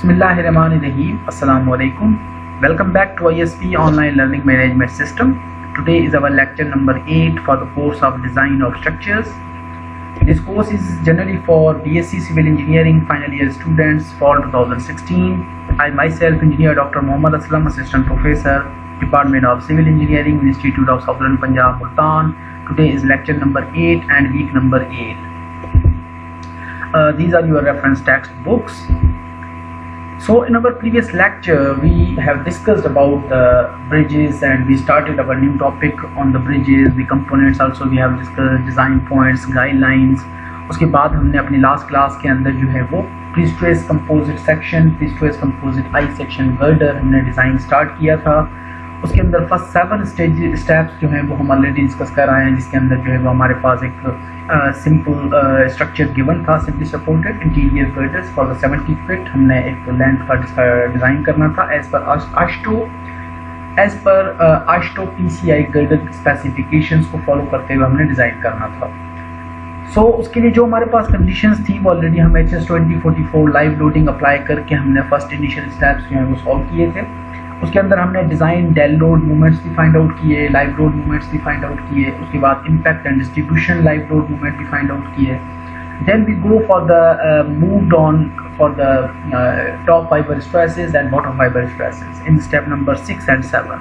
Bismillahirrahmanirrahim. Assalamu alaikum. Welcome back to ISP Online Learning Management System. Today is our lecture number 8 for the course of Design of Structures. This course is generally for BSc Civil Engineering final year students for 2016. I myself, Engineer Dr. Muhammad Aslam, Assistant Professor, Department of Civil Engineering, Institute of Southern Punjab, Multan. Today is lecture number 8 and week number 8. These are your reference textbooks. So in our previous lecture we have discussed about the bridges and we started our new topic on the bridges, the components. Also we have discussed design points, guidelines. उसके बाद हमने अपनी last class के अंदर जो है वो prestress composite section, prestress composite I section girder हमने डिज़ाइन स्टार्ट किया था. उसके अंदर फर्स्ट 7 स्टेप्स जो हैं वो हम ऑलरेडी डिस्कस कर रहे हैं, जिसके अंदर जो है वो हमारे पास एक सिंपल स्ट्रक्चर गिवन था, simply supported interior girders for the 70 feet. हमने एक लेंथ का डिज़ाइन करना था एज पर आश्टो PCI गर्डर स्पेसिफिकेशंस को फॉलो करते हुए हमने डिज़ाइन करना था. सो उसके लिए जो हमारे पास कंडीशंस थी वो ऑलरेडी हम HS 2044 लाइव लोडिंग अप्लाई करके हमने फर्स्ट इनिशियल स्टेप्स जो हैं वो सॉल्व किए थे. उसके अंदर हमने डिज़ाइन डेल लोड मूवमेंट्स भी फाइंड आउट किए, लाइव लोड मूवमेंट्स भी फाइंड आउट किए. उसके बाद impact and distribution live load movement भी फाइंड आउट किए. Then we go for the moved on for the top fibre stresses and bottom fibre stresses in step number 6 and 7.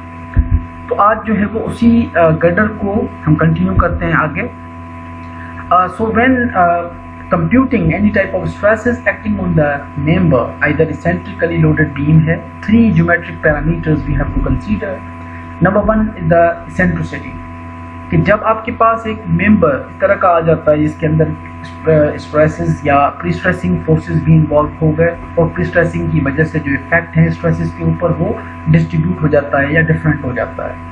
तो आज जो है वो उसी गर्डर को हम कंटिन्यू करते हैं आगे. So when computing any type of stresses acting on the member, either eccentrically loaded beam है, 3 geometric parameters we have to consider. Number 1 is the eccentricity, कि जब आपके पास एक मेंबर इस तरह का आ जाता है जिसके अंदर स्ट्रेसेस या प्री-स्ट्रेसिंग फोर्सेस भी इन्वॉल्व हो गए और प्री-स्ट्रेसिंग की वजह से जो इफेक्ट है स्ट्रेसेस के ऊपर वो डिस्ट्रीब्यूट हो जाता है या डिफरेंट हो जाता है.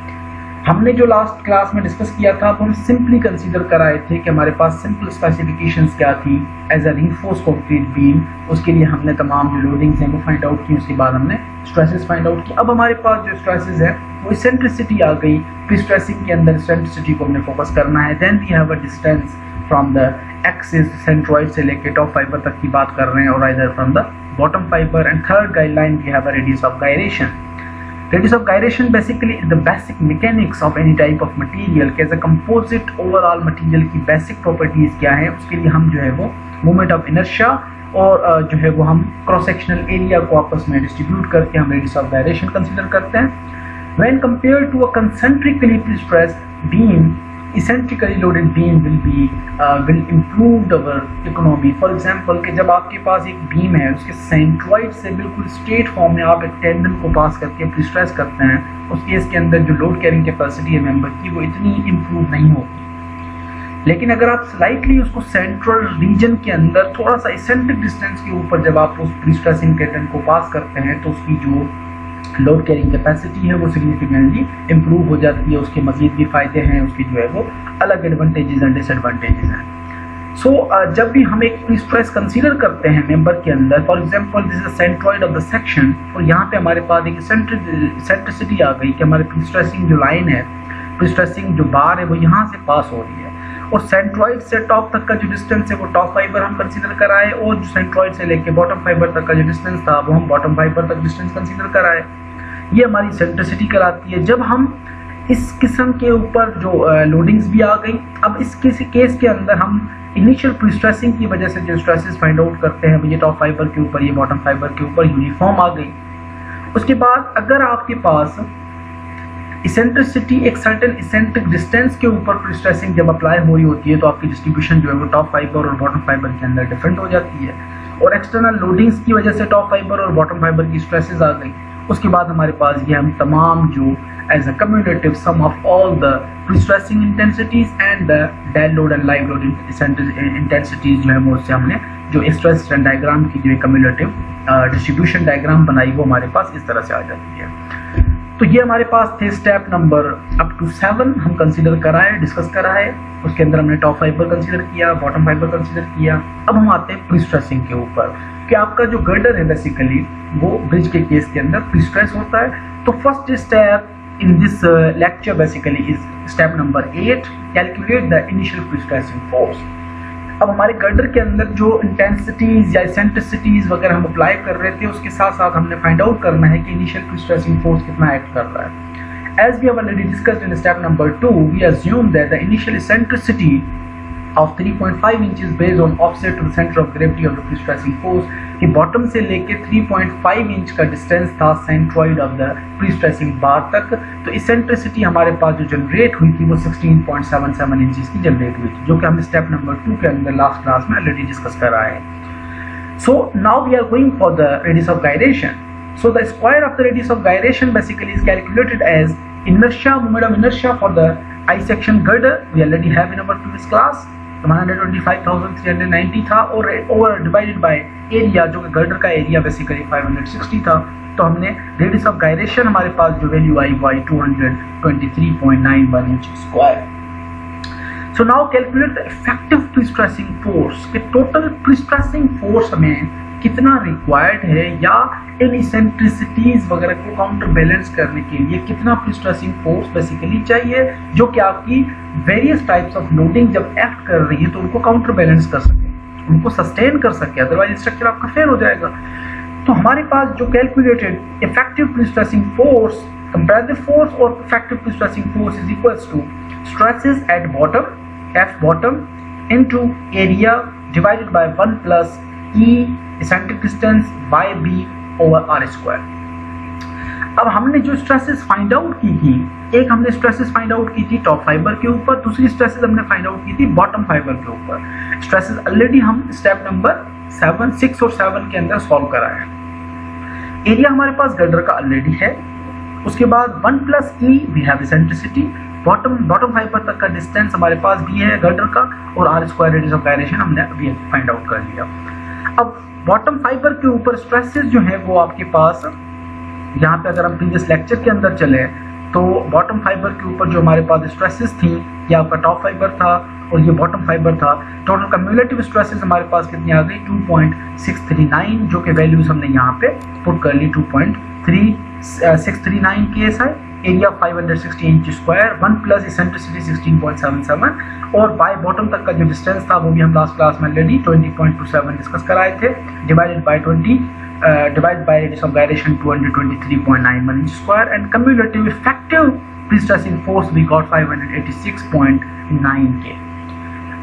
हमने जो लास्ट क्लास में डिस्कस किया था तो हम सिंपली कंसीडर कराए थे कि हमारे पास सिंपल स्पेसिफिकेशंस क्या थी as a reinforce concrete beam. उसके लिए हमने तमाम जो लोडिंग्स हैं वो फाइंड आउट की, उसके बाद हमने स्ट्रेसेस फाइंड आउट की. अब हमारे पास जो स्ट्रेसेस है वो इसेंट्रिसिटी आ गई. प्री स्ट्रेसिंग के अंदर इसेंट्रिसिटी को हमने फोकस करना है. Then we have a distance from the axis centroid से लेके टॉप फाइबर तक की बात कर रहे हैं और either from the bottom fibre. And third guideline we have a radius of gyration. Radius of gyration basically is the basic mechanics of any type of material. कि as a composite overall material की basic properties क्या है, उसके लिए हम जो है वो moment of inertia और जो है वो हम cross sectional area को आपस में distribute करके हम radius of gyration consider करते हैं. When compared to a concentrically pre-stressed beam, eccentrically loaded beam will improve our economy. For example कि जब आपके पास एक बीम है उसके सेंट्रॉइड से बिल्कुल स्ट्रेट फॉर्म में आप एक टेंडन को पास करके प्री-स्ट्रेस करते हैं, उस केस के अंदर जो लोड कैरिंग कैपेसिटी है मेंबर की वो इतनी इम्प्रूव नहीं होगी. लेकिन अगर आप स्लाइटली उसको सेंट्रल रीजन के अंदर थोड़ा सा इसेंट्रिक डिस्टेंस के ऊपर जब आप उस प्री-स्ट्रेसिंग टेंडन को पास करते हैं तो उसकी जो लोड कैरिंग कैपेसिटी है वो सिग्निफिकेंटली इम्प्रूव हो जाती है. उसके मजीद भी फ़ायदे हैं, उसकी जो है वो अलग एडवांटेजेस एंड डिसएडवांटेजेस हैं. सो जब भी हम एक प्री स्ट्रेस कंसीडर करते हैं मेंबर के अंदर, for example this is the centroid of the section, और यहाँ पे हमारे पास एक सेंट्रिसिटी आ गई कि हमारे प्री स्ट्रेसिंग जो लाइन है, प्री स्ट्रेसिंग जो बार है वो यहाँ से पास हो रही है और सेंट्रॉइड से टॉप तक का जो डिस्टेंस है वो टॉप फाइबर हम कंसीडर कराए और जो सेंट्रॉइड से लेके बॉटम फाइबर तक का जो डिस्टेंस था वो हम बॉटम फाइबर तक डिस्टेंस कंसीडर कराए. ये हमारी सेंट्रिसिटी कराती है. जब हम इस किस्म के ऊपर जो लोडिंग्स भी आ गई, अब इस केस के अंदर हम इनिशियल प्री-स्ट्रेसिंग की वजह से जो स्ट्रेसेस फाइंड आउट करते हैं ये टॉप फाइबर के ऊपर, ये बॉटम फाइबर के ऊपर यूनिफॉर्म आ गई. उसके बाद अगर आपके पास इसेंट्रिसिटी एक सर्टेन इसेंट्रिक डिस्टेंस के ऊपर प्री-स्ट्रेसिंग जब अप्लाई हो रही होती है तो आपकी डिस्ट्रीब्यूशन जो है वो टॉप फाइबर और बॉटम फाइबर के अंदर डिफरेंट हो जाती है और एक्सटर्नल लोडिंग्स की वजह से टॉप फाइबर और बॉटम फाइबर की स्ट्रेसेस आ गई. उसके बाद हमारे पास ये हम तमाम जो as a cumulative sum of all the prestressing intensities and the dead load and live load intensities जो है वो उससे हमने जो स्ट्रेस डायग्राम की जो कम्युलेटिव डिस्ट्रीब्यूशन डायग्राम बनाई वो हमारे पास इस तरह से आ जाती है. तो ये हमारे पास थे स्टेप नंबर अप टू 7 हम कंसीडर कराए, डिस्कस कराए. उसके अंदर हमने टॉप फाइबर कंसीडर किया, बॉटम फाइबर कंसीडर किया. अब हम आते हैं प्री-स्ट्रेसिंग के ऊपर कि आपका जो गर्डर है बेसिकली वो ब्रिज के केस के अंदर प्री-स्ट्रेस होता है. तो first step in this lecture basically is step number 8, calculate the initial prestressing force. अब हमारे गर्डर के अंदर जो इंटेंसिटीज या एसेंट्रिसिटीज वगैरह हम अप्लाई कर रहे थे, उसके साथ साथ हमने फाइंड आउट करना है कि इनिशियल प्रीस्ट्रेसिंग फोर्स कितना एक्ट कर रहा है। As we have already discussed in step number 2, we assume that the initial eccentricity of 3.5 inches based on offset to the center of gravity of the pre-stressing force कि bottom से लेके 3.5 inch का distance था centroid of the pre-stressing बार तक। तो eccentricity हमारे पास जो जनरेट हुई थी वो 16.77 इंचेस की जनरेट हुई थी, जो कि हमने स्टेप नंबर 2 के अंदर लास्ट क्लास में ऑलरेडी डिस्कस करा है। So now we are going for the radius of gyration. So the square of the radius of gyration basically is calculated as inertia, moment of inertia for the I-section girder. We already have in our previous class. 125,390 था और over divided by area, जो कि girder का area basically 560 था। तो हमने radius of gyration हमारे पास जो वैल्यू आई वो 223.91 inch square. So now calculate the effective pre-stressing force कि टोटल pre-stressing force हमें कितना रिक्वायर्ड है या इन इसेंट्रिसिटीज वगैरह को काउंटर बैलेंस करने के लिए कितना प्री-स्ट्रेसिंग फोर्स बेसिकली चाहिए, जो कि आपकी वेरियस टाइप्स ऑफ लोडिंग जब एक्ट कर रही है तो उनको काउंटर बैलेंस कर सके, उनको सस्टेन कर सके, अदरवाइज स्ट्रक्चर आपका फेल हो जाएगा। तो हमारे पास जो calculated effective prestressing force, comparative force और effective prestressing force is equals to stresses at bottom F bottom into area divided by 1 plus E eccentric distance by B over R square। अब हमने जो स्ट्रेसेस फाइंड आउट की थी, एक हमने stresses find out की थी टॉप फाइबर के ऊपर, दूसरी स्ट्रेसेस हमने फाइंड आउट की थी बॉटम फाइबर के ऊपर। स्ट्रेसेस ऑलरेडी हम स्टेप नंबर 7, 6 और 7 के अंदर सॉल्व करा है। एरिया हमारे पास गर्डर का ऑलरेडी है। उसके बाद 1 plus E we have eccentricity, bottom fibre तक का डिस्टेंस हमारे पास भी है गर्डर का, और R square radius of gyration हमने अभी फाइंड आउट कर लिया। अब बॉटम फाइबर के ऊपर स्ट्रेसेस जो है वो आपके पास, यहाँ पे अगर हम प्रीवियस लेक्चर के अंदर चले तो बॉटम फाइबर के ऊपर जो हमारे पास स्ट्रेसेस थी, ये आपका टॉप फाइबर था और ये बॉटम फाइबर था। टोटल कम्युलेटिव स्ट्रेसेस हमारे पास कितनी आ गई 2.639, जो कि वैल्यूज हमने यहाँ पे पुट कर ली 2.3639 KSI, area 560 inch square, 1 plus eccentricity 16.77 और बाय बॉटम तक का जो डिस्टेंस था वो भी हम लास्ट क्लास में ऑलरेडी 20.27 डिस्कस कराए थे, divided by 20 divided by radius of gyration 223.91 inch square and cumulative effective prestressing force we got 586.9 K।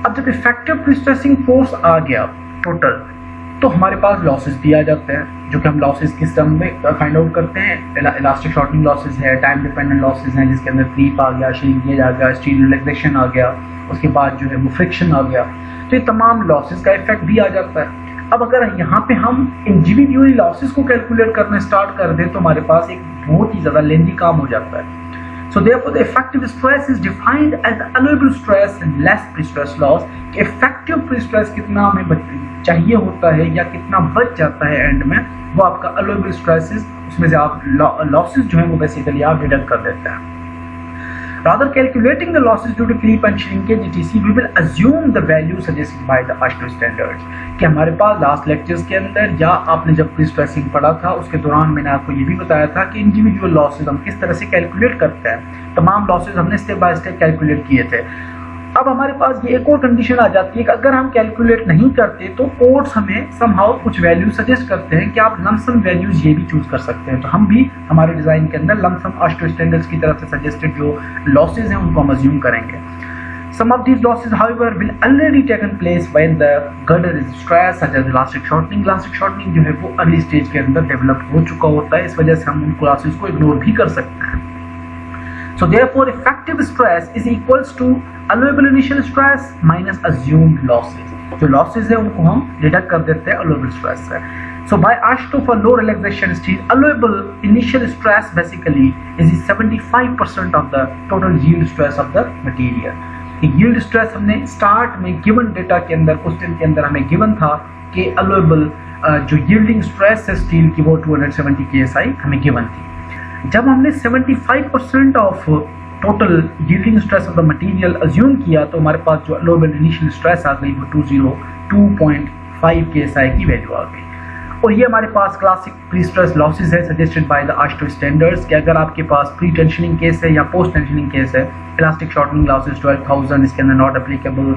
अब जब इफेक्टिव प्री-स्ट्रेसिंग फोर्स आ गया टोटल, तो हमारे पास लॉसेस भी आ जाते हैं, जो कि हम लॉसेस किस टर्म में फाइंड आउट करते हैं। इलास्टिक शॉर्टनिंग लॉसेस है, टाइम डिपेंडेंट लॉसेस हैं, जिसके अंदर क्रीप आ गया, श्रिंकेज आ गया, स्टील रिलैक्सेशन आ गया, उसके बाद जो है वो फ्रिक्शन आ गया। तो ये तमाम लॉसेस का इफेक्ट भी आ जाता है। अब अगर यहाँ पे हम इंडिविजुअली लॉसेस को कैलकुलेट करना स्टार्ट कर दें तो हमारे पास एक बहुत ही ज़्यादा लेंथी काम हो जाता है। So therefore the effective stress is defined as the allowable stress and less pre-stress loss। effective pre-stress कितना हमें चाहिए होता है या कितना बच जाता है एंड में, वो आपका allowable stresses, उसमें से आप losses जो है वो बेसिकली आप डिडक्ट कर देते हैं। Rather calculating the losses due to creep and shrinkage etc, we will assume the value suggested by the AASHTO standards। कि हमारे पास लास्ट लेक्चर्स के अंदर या आपने जब प्री-स्ट्रेसिंग पढ़ा था उसके दौरान मैंने आपको ये भी बताया था कि इंडिविजुअल लॉसेस हम किस तरह से कैलकुलेट करते हैं। तमाम लॉसेस हमने स्टेप बाय स्टेप कैलकुलेट किए थे। अब हमारे पास ये एक और कंडीशन आ जाती है कि अगर हम कैलकुलेट नहीं करते तो कोड्स हमें समहाउ कुछ वैल्यू सजेस्ट करते हैं कि आप लमसम वैल्यूज ये भी चूज कर सकते हैं। तो हम भी हमारे डिजाइन के अंदर लमसम AASHTO स्टैंडर्ड्स की तरफ से सजेस्टेड जो लॉसेज हैं उनको हम अज्यूम करेंगे। Some of these losses, however, will already taken place when the girder is stressed, such as elastic shortening। Elastic shortening जो है वो अर्ली स्टेज के अंदर डेवलप हो चुका होता है, इस वजह से हम उन लॉसेज को इग्नोर भी कर सकते हैं। So therefore, effective stress is equals to allowable initial stress minus assumed losses। जो losses है उनको हम डिडक्ट कर देते हैं allowable stress से। So by AASHTO for low relaxation steel, allowable initial stress basically is 75% of the total yield stress of the material। yield stress हमने start में गिवन डेटा के अंदर, क्वेश्चन के अंदर हमें गिवन था कि allowable जो yielding stress है स्टील की वो 270 KSI हमें गिवन थी। जब हमने 75% of total yielding stress of the material assume किया तो हमारे पास जो allowable initial stress आ गई वो 202.5 KSI की वैल्यू आ गई। और ये हमारे पास क्लासिक प्री स्ट्रेस लॉसेस है suggested by the AASHTO standards कि अगर आपके पास प्री टेंशनिंग केस है या पोस्ट टेंशनिंग केस है, इलास्टिक शॉर्टनिंग लॉसेस 12,000, इसके अंदर नॉट एप्लीकेबल।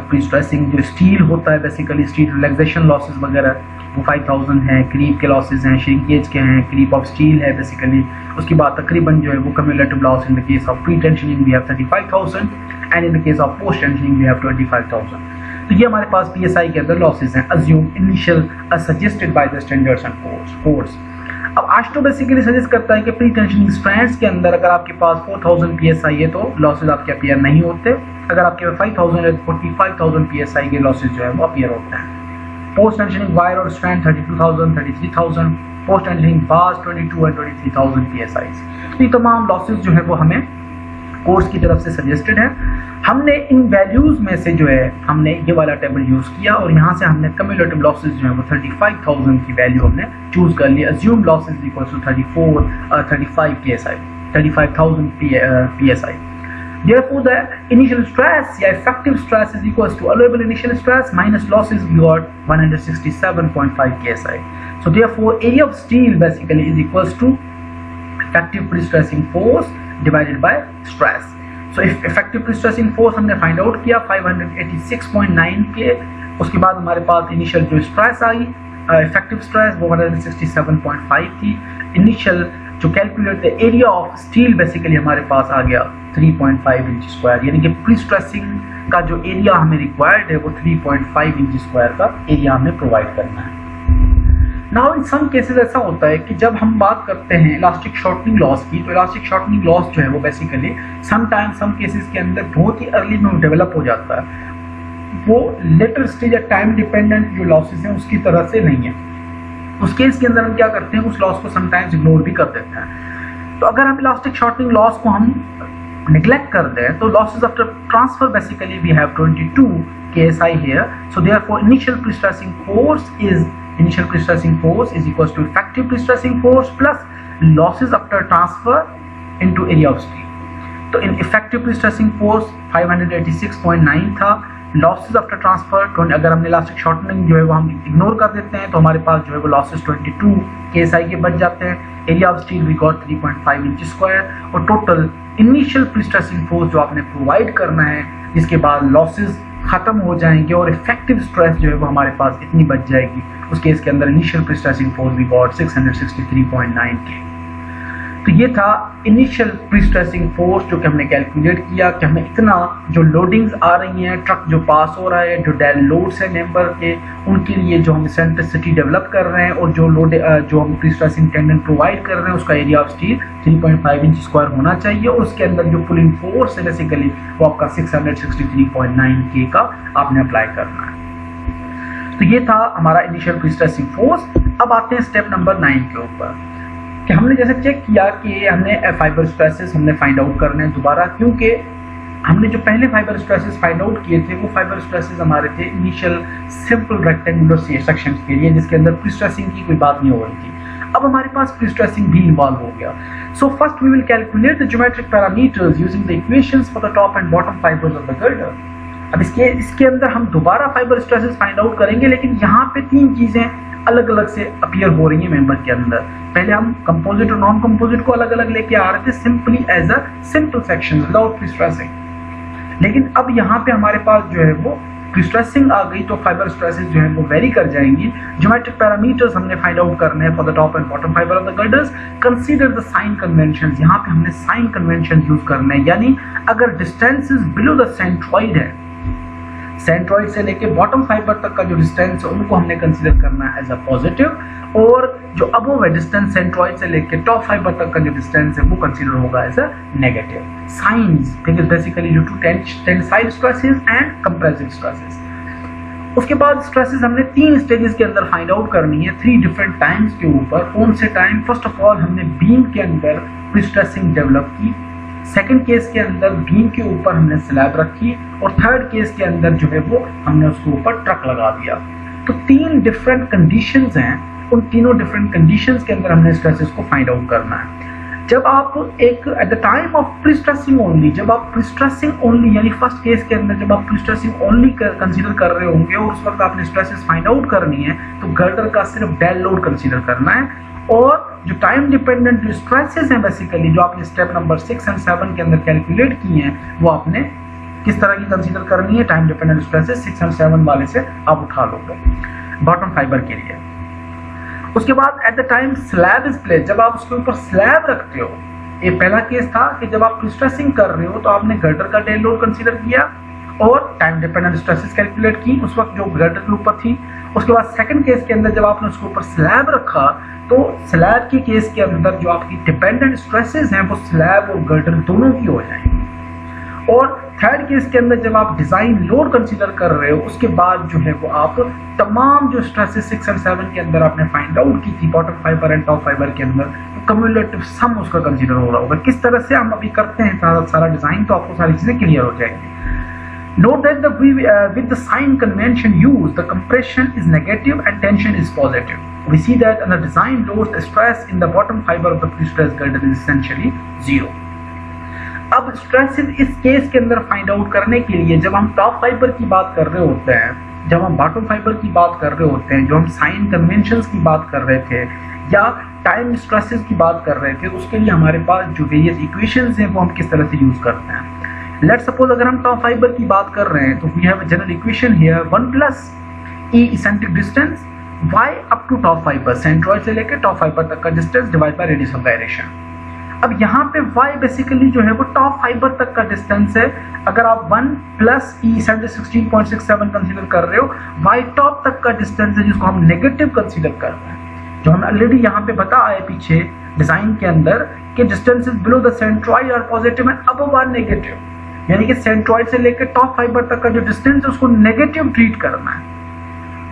प्री स्ट्रेसिंग जो स्टील होता है बेसिकली स्टील रिलैक्सेशन लॉसेस वगैरह वो 5,000 है। क्रीप के लॉसेस हैं, श्रिंकेज के हैं, क्रीप ऑफ स्टील है बेसिकली। उसके बाद तकरीबन जो है वो cumulative loss in the case of pre tensioning we have 35,000 and in the case of post tensioning we have 25,000। तो ये हमारे पास PSI के अंदर लॉसेस हैं assume initial suggested by the standards and codes. अब AASHTO बेसिकली सजेस्ट करता है कि प्री टेंशनिंग स्ट्रैंड्स के अंदर अगर आपके पास 4,000 PSI है तो लॉसेस आपके अपीयर नहीं होते। अगर आपके पास 5,000 है तो 45,000 PSI के लॉसेस जो है वो अपीयर होते हैं। पोस्ट टेंशनिंग वायर और strand 32,000, 33,000, post tensioning bars 22 and 23,000 PSI। तो ये तमाम लॉसेस जो है वो हमें कोर्स की तरफ से सजेस्टेड है। हमने इन वैल्यूज में से जो है हमने ये वाला टेबल यूज किया और यहाँ से हमने कम्युलेटिव लॉसेस जो है वो 35,000 की वैल्यू हमने चूज कर ली। Assume losses equal to 35 PSI, 35,000 PSI। Therefore, the initial stress, yeah, effective stress is equals to allowable initial stress minus losses we got 167.5 KSI. So therefore, area of steel basically is equals to effective pre-stressing force divided by stress. So if effective pre-stressing force हमने find out किया 586.9 के, उसके बाद हमारे पास initial जो stress आई effective stress वो 167.5 थी। initial जो calculate area of steel basically हमारे पास आ गया 3.5 इंच स्क्वायर, यानी कि प्री स्ट्रेसिंग का जो एरिया हमें रिक्वायर्ड है वो 3.5 इंच स्क्वायर का एरिया हमें प्रोवाइड करना है। नाउ इन सम केसेस ऐसा होता है कि जब हम बात करते हैं इलास्टिक शॉर्टनिंग लॉस की, तो इलास्टिक शॉर्टनिंग लॉस जो है वो बेसिकली समटाइम सम केसेस के अंदर बहुत ही अर्ली में डेवलप हो जाता है। वो लेटर स्टेज या टाइम डिपेंडेंट जो लॉसेस हैं उसकी तरह से नहीं है। उस केस के अंदर हम क्या करते हैं, उस लॉस को समटाइम्स इग्नोर भी कर देते हैं। तो अगर हम इलास्टिक शॉर्टनिंग लॉस को हम नेग्लेक्ट कर दें तो losses after transfer basically we have 22 KSI here. So therefore initial pre-stressing force is equals to effective pre-stressing force plus losses after transfer into area of steel. तो इन effective pre-stressing force 586.9 था, losses after transfer अगर हमने elastic shortening जो है वो हम ignore कर देते हैं तो हमारे पास जो है वो लॉसेस 22 KSI के बच जाते हैं। Area of steel we got 3.5 inch square और टोटल इनिशियल प्री-स्ट्रेसिंग फोर्स जो आपने प्रोवाइड करना है जिसके बाद लॉसेस खत्म हो जाएंगे और इफेक्टिव स्ट्रेस जो है वो हमारे पास इतनी बच जाएगी। उस केस के अंदर initial prestressing force we got 663.9 K। तो ये था इनिशियल प्री-स्ट्रेसिंग फोर्स जो कि हमने कैलकुलेट किया कि हमें इतना जो लोडिंग्स आ रही हैं, ट्रक जो पास हो रहा है, जो डेल लोड्स है मेंबर के, उनके लिए जो हम सेंट्रिसिटी डेवलप कर रहे हैं और जो लोड जो हम प्री-स्ट्रेसिंग टेंडन प्रोवाइड कर रहे हैं उसका area of steel 3.5 inch square होना चाहिए और उसके अंदर जो पुलिंग फोर्स है बेसिकली वो आपका 663.9 K का आपने अप्लाई करना है। तो ये था हमारा इनिशियल प्री-स्ट्रेसिंग फोर्स। अब आते हैं स्टेप नंबर 9 के ऊपर कि हमने जैसे चेक किया कि हमने फाइबर स्ट्रेसेस हमने फाइंड आउट करने हैं दोबारा, क्योंकि हमने जो पहले फाइबर स्ट्रेसेस फाइंड आउट किए थे वो फाइबर स्ट्रेसेस हमारे थे इनिशियल सिंपल रेक्टेंगुलर सेक्शंस के लिए जिसके अंदर प्री स्ट्रेसिंग की कोई बात नहीं हो रही थी। अब हमारे पास प्री स्ट्रेसिंग भी इन्वॉल्व हो गया। So first we will calculate the geometric parameters using the equations for the top and bottom fibres of the girder. अब इसके अंदर हम दोबारा फाइबर स्ट्रेसेस फाइंड आउट करेंगे, लेकिन यहाँ पे तीन चीजें अलग अलग से अपीयर हो रही है मेंबर के अंदर। पहले हम कंपोजिट और नॉन कंपोजिट को अलग अलग लेके आ रहे थे simply as a simple section without prestressing, लेकिन अब यहाँ पे हमारे पास जो है वो प्री-स्ट्रेसिंग आ गई तो फाइबर स्ट्रेसेस जो है वो वेरी कर जाएंगी। ज्योमेट्रिक पैरामीटर्स हमने फाइंड आउट करने हैं for the top and bottom fibre of the girders. Consider the sign convention, यहाँ पे हमने साइन कन्वेंशन यूज करने हैं, यानी अगर डिस्टेंसेस बिलो द सेंट्रॉइड है, सेंट्रॉइड से लेके बॉटम फाइबर तक का जो डिस्टेंस है उनको हमने कंसीडर करना है एज अ पॉजिटिव, और जो अबव है डिस्टेंस सेंट्रॉइड से लेके टॉप फाइबर तक का जो डिस्टेंस है वो कंसीडर होगा as a negative. Signs basically due to tensile stresses and compressive stresses. उसके बाद स्ट्रेसेस हमने 3 स्टेजेस के अंदर फाइंड आउट करनी है 3 डिफरेंट टाइम्स के ऊपर। कौन से टाइम? फर्स्ट ऑफ ऑल हमने बीम के अंदर प्री-स्ट्रेसिंग डेवलप की, सेकंड केस के अंदर बीम के ऊपर हमने स्लैब रखी, और थर्ड केस के अंदर जो है वो हमने उसके ऊपर ट्रक लगा दिया। तो 3 डिफरेंट कंडीशंस हैं, उन तीनों डिफरेंट कंडीशंस के अंदर हमने स्ट्रेसेस को फाइंड आउट करना है। जब आप एक eight the time of pre stressing only, जब आप प्री स्ट्रेसिंग ओनली यानी फर्स्ट केस के अंदर जब आप प्री स्ट्रेसिंग ओनली कंसीडर कर रहे होंगे और उस वक्त आपने स्ट्रेसेस फाइंड आउट करनी है, तो गर्डर का सिर्फ डेड लोड कंसीडर करना है। और जो टाइम डिपेंडेंट जो स्ट्रेसेस हैं बेसिकली जो आपने स्टेप नंबर 6 और 7 के अंदर कैलकुलेट किए हैं, वो आपने किस तरह की कंसीडर करनी है, टाइम डिपेंडेंट स्ट्रेसेस 6 और 7 वाले से आप उठा लोगे बॉटम फाइबर के लिए। उसके बाद eight the time slab is placed, जब आप उसके ऊपर स्लैब रखते हो, ये पहला केस था कि जब आप स्ट्रेसिंग कर रहे हो तो आपने गर्डर का डेड लोड कंसीडर किया और टाइम डिपेंडेंट स्ट्रेसेस कैलकुलेट की उस वक्त जो गर्डर के ऊपर थी। उसके बाद सेकंड केस के अंदर जब आपने उसके ऊपर स्लैब रखा तो स्लैब के केस के अंदर जो आपकी डिपेंडेंट स्ट्रेसेस हैं वो स्लैब और गर्डर दोनों की हो जाएंगी। और थर्ड केस के अंदर जब आप डिजाइन लोड कंसीडर कर रहे हो उसके बाद जो है वो आप तमाम जो स्ट्रेसेस 6 और 7 के अंदर आपने फाइंड आउट की थी bottom fibre and top fibre के अंदर, तो कम्युलेटिव सम उसका कंसीडर हो रहा होगा। किस तरह से हम अभी करते हैं सारा डिजाइन, तो आपको सारी चीजें क्लियर हो जाएंगी। Note that with the sign convention used, the compression is negative and tension is positive. We see that on the design loads, the stress in the bottom fiber of the pre-stressed girder is essentially zero. अब stresses इस case के अंदर find out करने के लिए जब हम top fibre की बात कर रहे होते हैं, जब हम बॉटम फाइबर की बात कर रहे होते हैं, जो हम साइन कन्वेंशंस की बात कर रहे थे या टाइम स्ट्रेसेस की बात कर रहे थे, उसके लिए हमारे पास जो वेरियस इक्वेशंस हैं वो हम किस तरह से यूज करते हैं। लेट्स सपोज अगर हम टॉप फाइबर की बात कर रहे हैं तो we have a general equation here 1 plus e eccentric distance y up to top fibre, centroid से लेकर टॉप फाइबर तक का distance divide by radius of gyration. अब यहाँ पे y बेसिकली जो है वो टॉप फाइबर तक का डिस्टेंस है। अगर आप 1 प्लस ई इसेंट्रिक 16.67 कंसीडर कर रहे हो, y टॉप तक का डिस्टेंस है जिसको हम नेगेटिव कंसीडर कर रहे हैं, जो हम ऑलरेडी यहाँ पे बता आए पीछे डिजाइन के अंदर कि distances below the centroid are positive and above are negative, यानी कि सेंट्रॉइड से लेकर टॉप फाइबर तक का जो डिस्टेंस है उसको नेगेटिव ट्रीट करना है।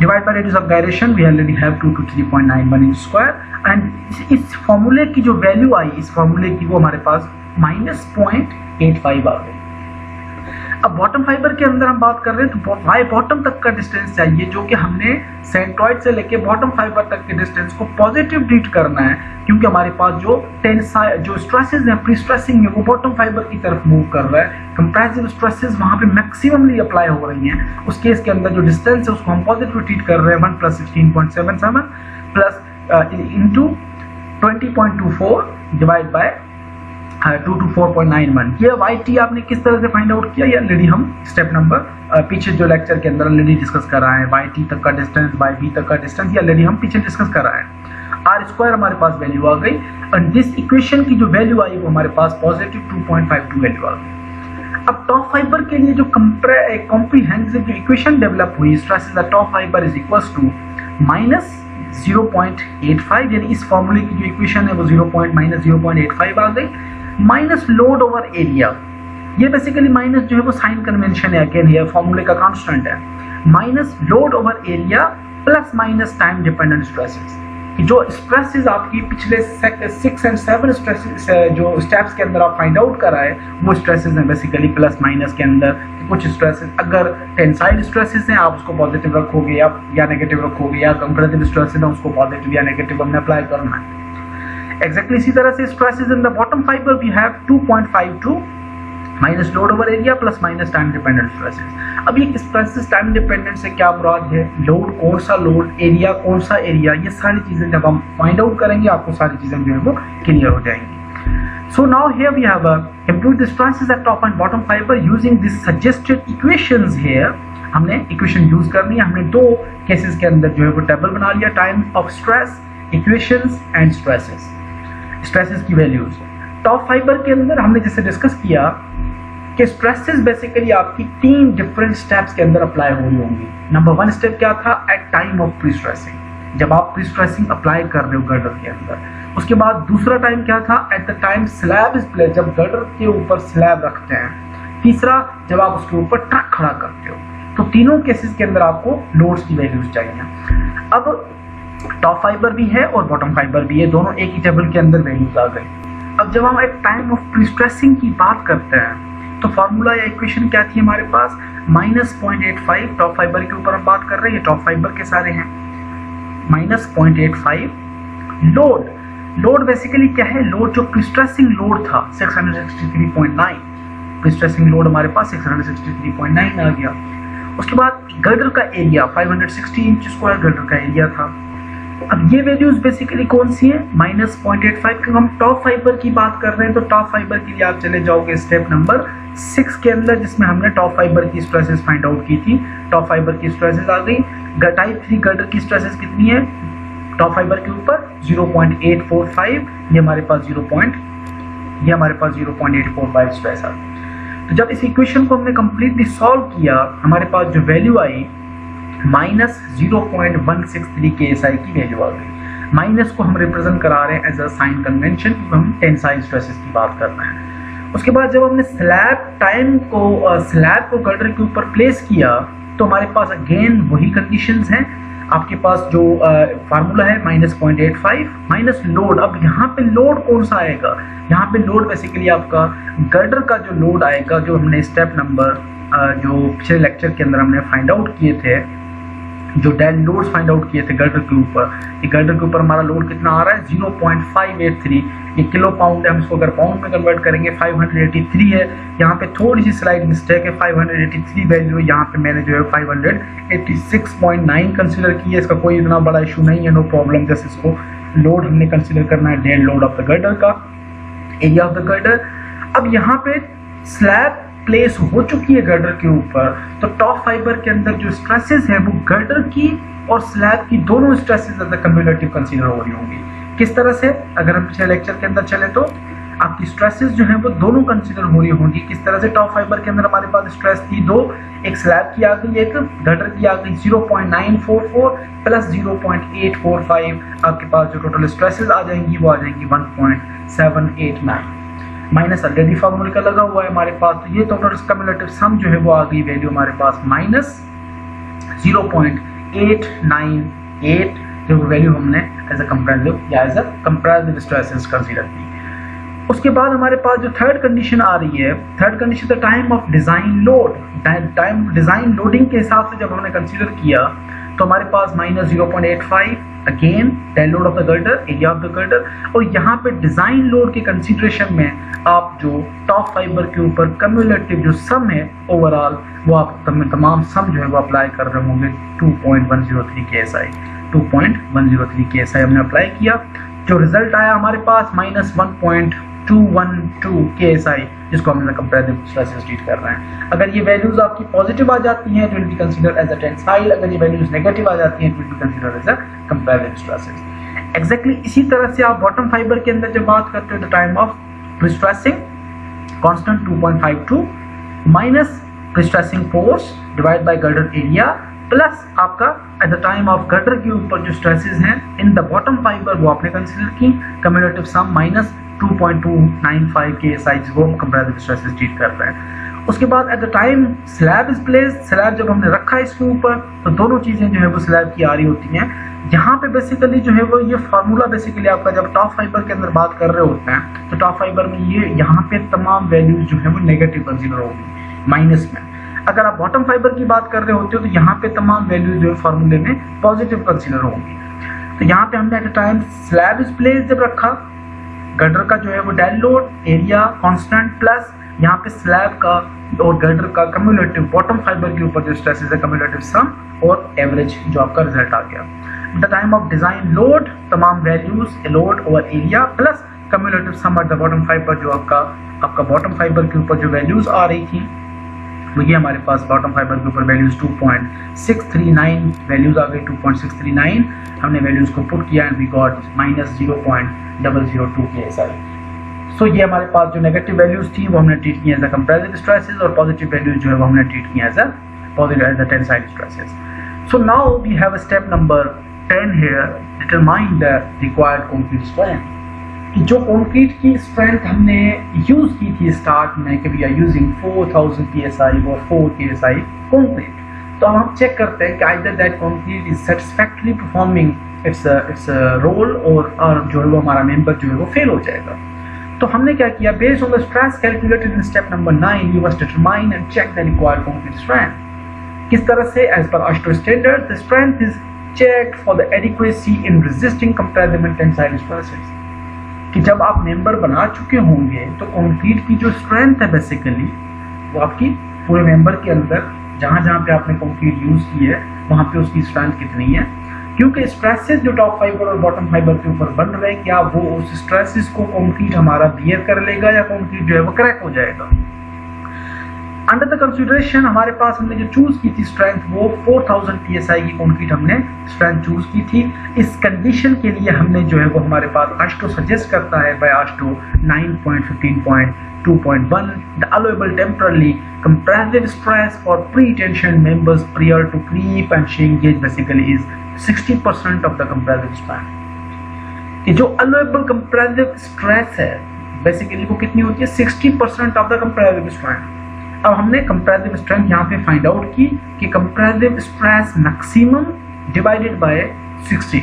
Divide by radius of gyration we already have 2 to 3.91 inch square and इस फॉर्मूले की जो वैल्यू आई, इस फॉर्मूले की वो हमारे पास -0.85 आ गई। अब बॉटम फाइबर के अंदर हम बात कर रहे हैं तो y बॉटम तक का डिस्टेंस चाहिए, जो कि हमने सेंट्रॉइड से लेके बॉटम फाइबर तक के डिस्टेंस को पॉजिटिव ट्रीट करना है, क्योंकि हमारे पास जो स्ट्रेसेस हैं प्री स्ट्रेसिंग है वो बॉटम फाइबर की तरफ मूव कर रहा है। कंप्रेसिव स्ट्रेसेस वहां पे मैक्सिममली अप्लाई हो रही हैं, उस केस के अंदर जो डिस्टेंस है उसको हम पॉजिटिव ट्रीट कर रहे हैं। 1 + 16.77 plus into 20.24 divide by 2 to 4.91। ये YT आपने किस तरह से फाइंड आउट किया, ये ऑलरेडी हम स्टेप नंबर पीछे जो लेक्चर के अंदर ऑलरेडी डिस्कस कर रहा है। YT तक का डिस्टेंस, YB तक का डिस्टेंस, ये ऑलरेडी हम पीछे डिस्कस कर रहा है। R² हमारे पास वैल्यू आ गई और दिस इक्वेशन की जो वैल्यू आई वो हमारे पास पॉजिटिव 2.52 वैल्यू आ गई। अब टॉप फाइबर के लिए जो कॉम्प्रिहेंसिव जो इक्वेशन डेवलप हुई, stress the top fibre is equals to -0.85, यानी इस फॉर्मूले की जो इक्वेशन है वो -0.85 आ गई, माइनस लोड ओवर एरिया। ये बेसिकली माइनस जो है वो साइन कन्वेंशन है, अगेन ये फॉर्मूले का कांस्टेंट है, minus load over area plus minus time dependent stresses. जो स्ट्रेसेस आपकी पिछले 6 और 7 स्ट्रेसेस जो स्टेप्स के अंदर आप फाइंड आउट कराए वो स्ट्रेसेस हैं बेसिकली प्लस माइनस के अंदर। कुछ स्ट्रेसेस अगर टेंसाइल स्ट्रेसेस हैं आप उसको पॉजिटिव रखोगे या नेगेटिव रखोगे, या कंपैरेटिव स्ट्रेसेस हैं उसको पॉजिटिव या नेगेटिव हमने अप्लाई करना है। Exactly इसी तरह से stresses in the bottom fibre we have 2.52 minus load over area plus minus time dependent stresses. अब ये स्ट्रेसेस टाइम डिपेंडेंट से क्या मुराद है, लोड कौन सा लोड, एरिया कौन सा एरिया, ये सारी चीजें जब हम फाइंड आउट करेंगे आपको सारी चीजें जो है वो क्लियर हो जाएंगी। So now here we have improve the stresses at top and bottom fibre using this suggested equations here. हमने इक्वेशन यूज करनी है, हमने 2 केसेस के अंदर जो है वो टेबल बना लिया, time of stress, equations and stresses की वैल्यूज। टॉप फाइबर के अंदर हमने जैसे डिस्कस किया कि स्ट्रेसेस बेसिकली आपकी 3 डिफरेंट स्टेप्स के अंदर अप्लाई हो रही होंगी। नंबर 1 स्टेप क्या था, at time of pre stressing, जब आप प्री स्ट्रेसिंग अप्लाई कर रहे हो गर्डर के अंदर। उसके बाद दूसरा टाइम क्या था, eight the time slab is placed, जब गर्डर के ऊपर स्लैब रखते हैं। तीसरा, जब आप उसके ऊपर ट्रक खड़ा करते हो। तो तीनों केसेस के अंदर आपको लोड्स की वैल्यूज चाहिए। अब टॉप फाइबर भी है और बॉटम फाइबर भी है, दोनों एक ही टेबल के अंदर वैल्यूज आ गई। अब जब हम at time of pre stressing की बात करते हैं तो फॉर्मूला या इक्वेशन क्या थी हमारे पास, -0.85 टॉप फाइबर के ऊपर हम बात कर रहे हैं, टॉप फाइबर के सारे हैं, -0.85 लोड लोड बेसिकली क्या है, लोड जो प्रीस्ट्रेसिंग लोड था 663.9, प्रीस्ट्रेसिंग लोड हमारे पास 663.9 आ गया। उसके बाद गर्डर का एरिया 560 इंच स्क्वायर गर्डर का एरिया था। अब ये वैल्यूज बेसिकली कौन सी है, -0.85, क्योंकि हम टॉप फाइबर की बात कर रहे हैं तो टॉप फाइबर के लिए आप चले जाओगे स्टेप नंबर 6 के अंदर, जिसमें हमने टॉप फाइबर की स्ट्रेसेस फाइंड आउट की थी। टॉप फाइबर की स्ट्रेसेस आ गई। टाइप 3 गर्डर की स्ट्रेसेस कितनी है टॉप फाइबर के ऊपर, 0.845, ये हमारे पास 0.845 स्ट्रेस आ गई। तो जब इस इक्वेशन को हमने कंप्लीटली सॉल्व किया, हमारे पास जो वैल्यू आई -0.163 KSI की वैल्यू आ गई। माइनस को हम रिप्रेजेंट करा रहे हैं एज अ साइन कन्वेंशन, क्योंकि हम टेंसाइल स्ट्रेसेस की बात कर रहे हैं। उसके बाद जब हमने स्लैब को गर्डर के ऊपर प्लेस किया तो हमारे पास अगेन वही कंडीशंस हैं। आपके पास जो फार्मूला है -0.85 माइनस लोड। अब यहाँ पे लोड कौन सा आएगा, यहाँ पे लोड बेसिकली आपका गर्डर का जो लोड आएगा, जो हमने स्टेप नंबर जो पिछले लेक्चर के अंदर हमने फाइंड आउट किए थे, जो डेड लोड्स फाइंड आउट किए थे गर्डर के ऊपर। ये गर्डर के ऊपर हमारा लोड कितना आ रहा है 0.583, ये किलो पाउंड है, हम इसको अगर पाउंड में कन्वर्ट करेंगे 583 है। यहाँ पे थोड़ी सी स्लाइड मिस्टेक है, 583 वैल्यू है, यहाँ पे मैंने जो है 586.9 कंसिडर की है। इसका कोई इतना बड़ा इशू नहीं है, नो प्रॉब्लम। जैसे इसको लोड हमने कंसिडर करना है dead load of the girder का, एरिया ऑफ द गर्डर। अब यहाँ पे स्लैब प्लेस हो चुकी है गर्डर के ऊपर, तो टॉप फाइबर के अंदर जो स्ट्रेसेस है वो गर्डर की और स्लैब की दोनों स्ट्रेसेस कम्युलेटिव कंसीडर हो रही होंगी। किस तरह से, अगर हम पिछले लेक्चर के अंदर चले तो आपकी स्ट्रेसेस जो है वो दोनों कंसीडर हो रही होंगी। किस तरह से, टॉप फाइबर के अंदर हमारे पास स्ट्रेस थी दो, एक स्लैब की आ गई, एक गर्डर की आ गई। 0.944 प्लस 0.845 आपके पास जो टोटल स्ट्रेसेस आ जाएंगी वो आ जाएंगी 1.789 माइनस ऑलरेडी फार्मूले का लगा हुआ है हमारे पास। तो ये टोटल कम्युलेटिव सम जो है वो आ गई वैल्यू हमारे पास -0.898, जो वैल्यू हमने एज अ कंपैरेटिव या as a comparative stresses consider की। उसके बाद हमारे पास जो थर्ड कंडीशन आ रही है, third condition the time of design load. Time design loading के हिसाब से जब हमने कंसीडर किया तो हमारे पास -0.85 again dead load of the girder, area of the girder. और यहाँ पे डिजाइन लोड के कंसीडरेशन में आप जो टॉप फाइबर के ऊपर कम्युलेटिव जो सम है ओवरऑल, वो आप तमाम सम जो है वो अप्लाई कर रहे होंगे 2.103 KSI। 2.103 KSI हमने अप्लाई किया। जो रिजल्ट आया हमारे पास -1.212 KSI, जिसको हमने कंपैरेटिव स्ट्रेसेस ट्रीट कर रहे हैं। अगर ये वैल्यूज आपकी पॉजिटिव आ जाती हैं तो it will be considered as a tensile, अगर ये वैल्यूज नेगेटिव आ जाती हैं तो it will be considered as a comparative stresses. Exactly इसी तरह से आप बॉटम फाइबर के अंदर जब बात करते हो the time of prestressing constant 2.52 minus prestressing force divide by girder area plus आपका at the time of girder के ऊपर जो स्ट्रेसेस हैं इन द बॉटम फाइबर वो आपने कंसीडर की, कम्युलेटिव सम -2.295 KSI, वो हम कंपैरेटिव स्ट्रेसेस ट्रीट कर रहे हैं। उसके बाद eight the time slab is placed, slab जब हमने रखा है इसके ऊपर तो दोनों चीजें जो है वो स्लैब की आ रही होती हैं। यहाँ पे बेसिकली जो है वो ये फार्मूला बेसिकली आपका जब टॉप फाइबर के अंदर बात कर रहे होते हैं तो टॉप फाइबर में ये यहाँ पे तमाम वैल्यूज जो है वो नेगेटिव कंसीडर होगी माइनस में। अगर आप बॉटम फाइबर की बात कर रहे होते हो तो यहाँ पे तमाम वैल्यूज जो है फार्मूले में पॉजिटिव कंसीडर होंगी। तो यहाँ पे हमने eight the time slab is placed जब रखा, गर्डर का जो है वो dead load, area constant plus यहाँ पे स्लैब का और गर्डर का कम्युलेटिव बॉटम फाइबर के ऊपर जो स्ट्रेसेस है कम्युलेटिव सम और एवरेज जो आपका रिजल्ट आ गया। The time of design load तमाम वैल्यूज लोड और area plus cumulative sum at the bottom fibre, जो आपका बॉटम फाइबर के ऊपर जो वैल्यूज आ रही थी वो ये हमारे पास बॉटम फाइबर के ऊपर वैल्यूज 2.639 वैल्यूज आ गई। 2.639 हमने वैल्यूज को पुट किया एंड वी गॉट -0.002 KSI। सो ये हमारे पास जो नेगेटिव वैल्यूज थी वो हमने ट्रीट किया एज अ कंपैरेटिव स्ट्रेसेस और पॉजिटिव वैल्यूज जो है वो हमने ट्रीट किया as a positive as a tensile stresses. So now we have a step number 10 here, determine the required concrete strength. कि जो कंक्रीट की स्ट्रेंथ हमने यूज की थी स्टार्ट में कि वी आर यूजिंग 4000 PSI और 4 KSI कंक्रीट, तो अब हम चेक करते हैं कि either that concrete is satisfactory performing its role और जो है वो हमारा मेंबर जो है वो फेल हो जाएगा। तो हमने क्या किया, based on the stress calculated in step number 9 we must determine and check the required concrete strength. किस तरह से, as per AASHTO standard the strength is checked for the adequacy in resisting comparative and tensile stresses। कि जब आप member बना चुके होंगे तो कंक्रीट की जो स्ट्रेंथ है बेसिकली वो आपकी पूरे मेंबर के अंदर जहाँ जहाँ पे आपने कंक्रीट यूज की है वहाँ पे उसकी स्ट्रेंथ कितनी है, क्योंकि स्ट्रेसेस जो टॉप फाइबर और बॉटम फाइबर के ऊपर बन रहे हैं क्या वो उस स्ट्रेसेस को कंक्रीट हमारा बियर कर लेगा या कंक्रीट जो है वो क्रैक हो जाएगा। अंडर द कंसिडरेशन हमारे पास हमने जो चूज की थी स्ट्रेंथ वो 4000 psi की कंक्रीट हमने स्ट्रेंथ चूज की थी। इस कंडीशन के लिए हमने जो है वो हमारे पास आस्टो सजेस्ट करता है by AASHTO 9.15.2.1 the allowable temporary compressive stress for pretension members prior to creep and shrinkage basically is 60% of the compressive strength। कि जो अलाउएबल कंप्रेसिव स्ट्रेस है बेसिकली वो कितनी होती है 60% ऑफ द कंप्रेसिव स्ट्रेंथ। अब हमने कंप्रेसिव स्ट्रेंथ यहाँ पे फाइंड आउट की कि compressive stress maximum divided by 60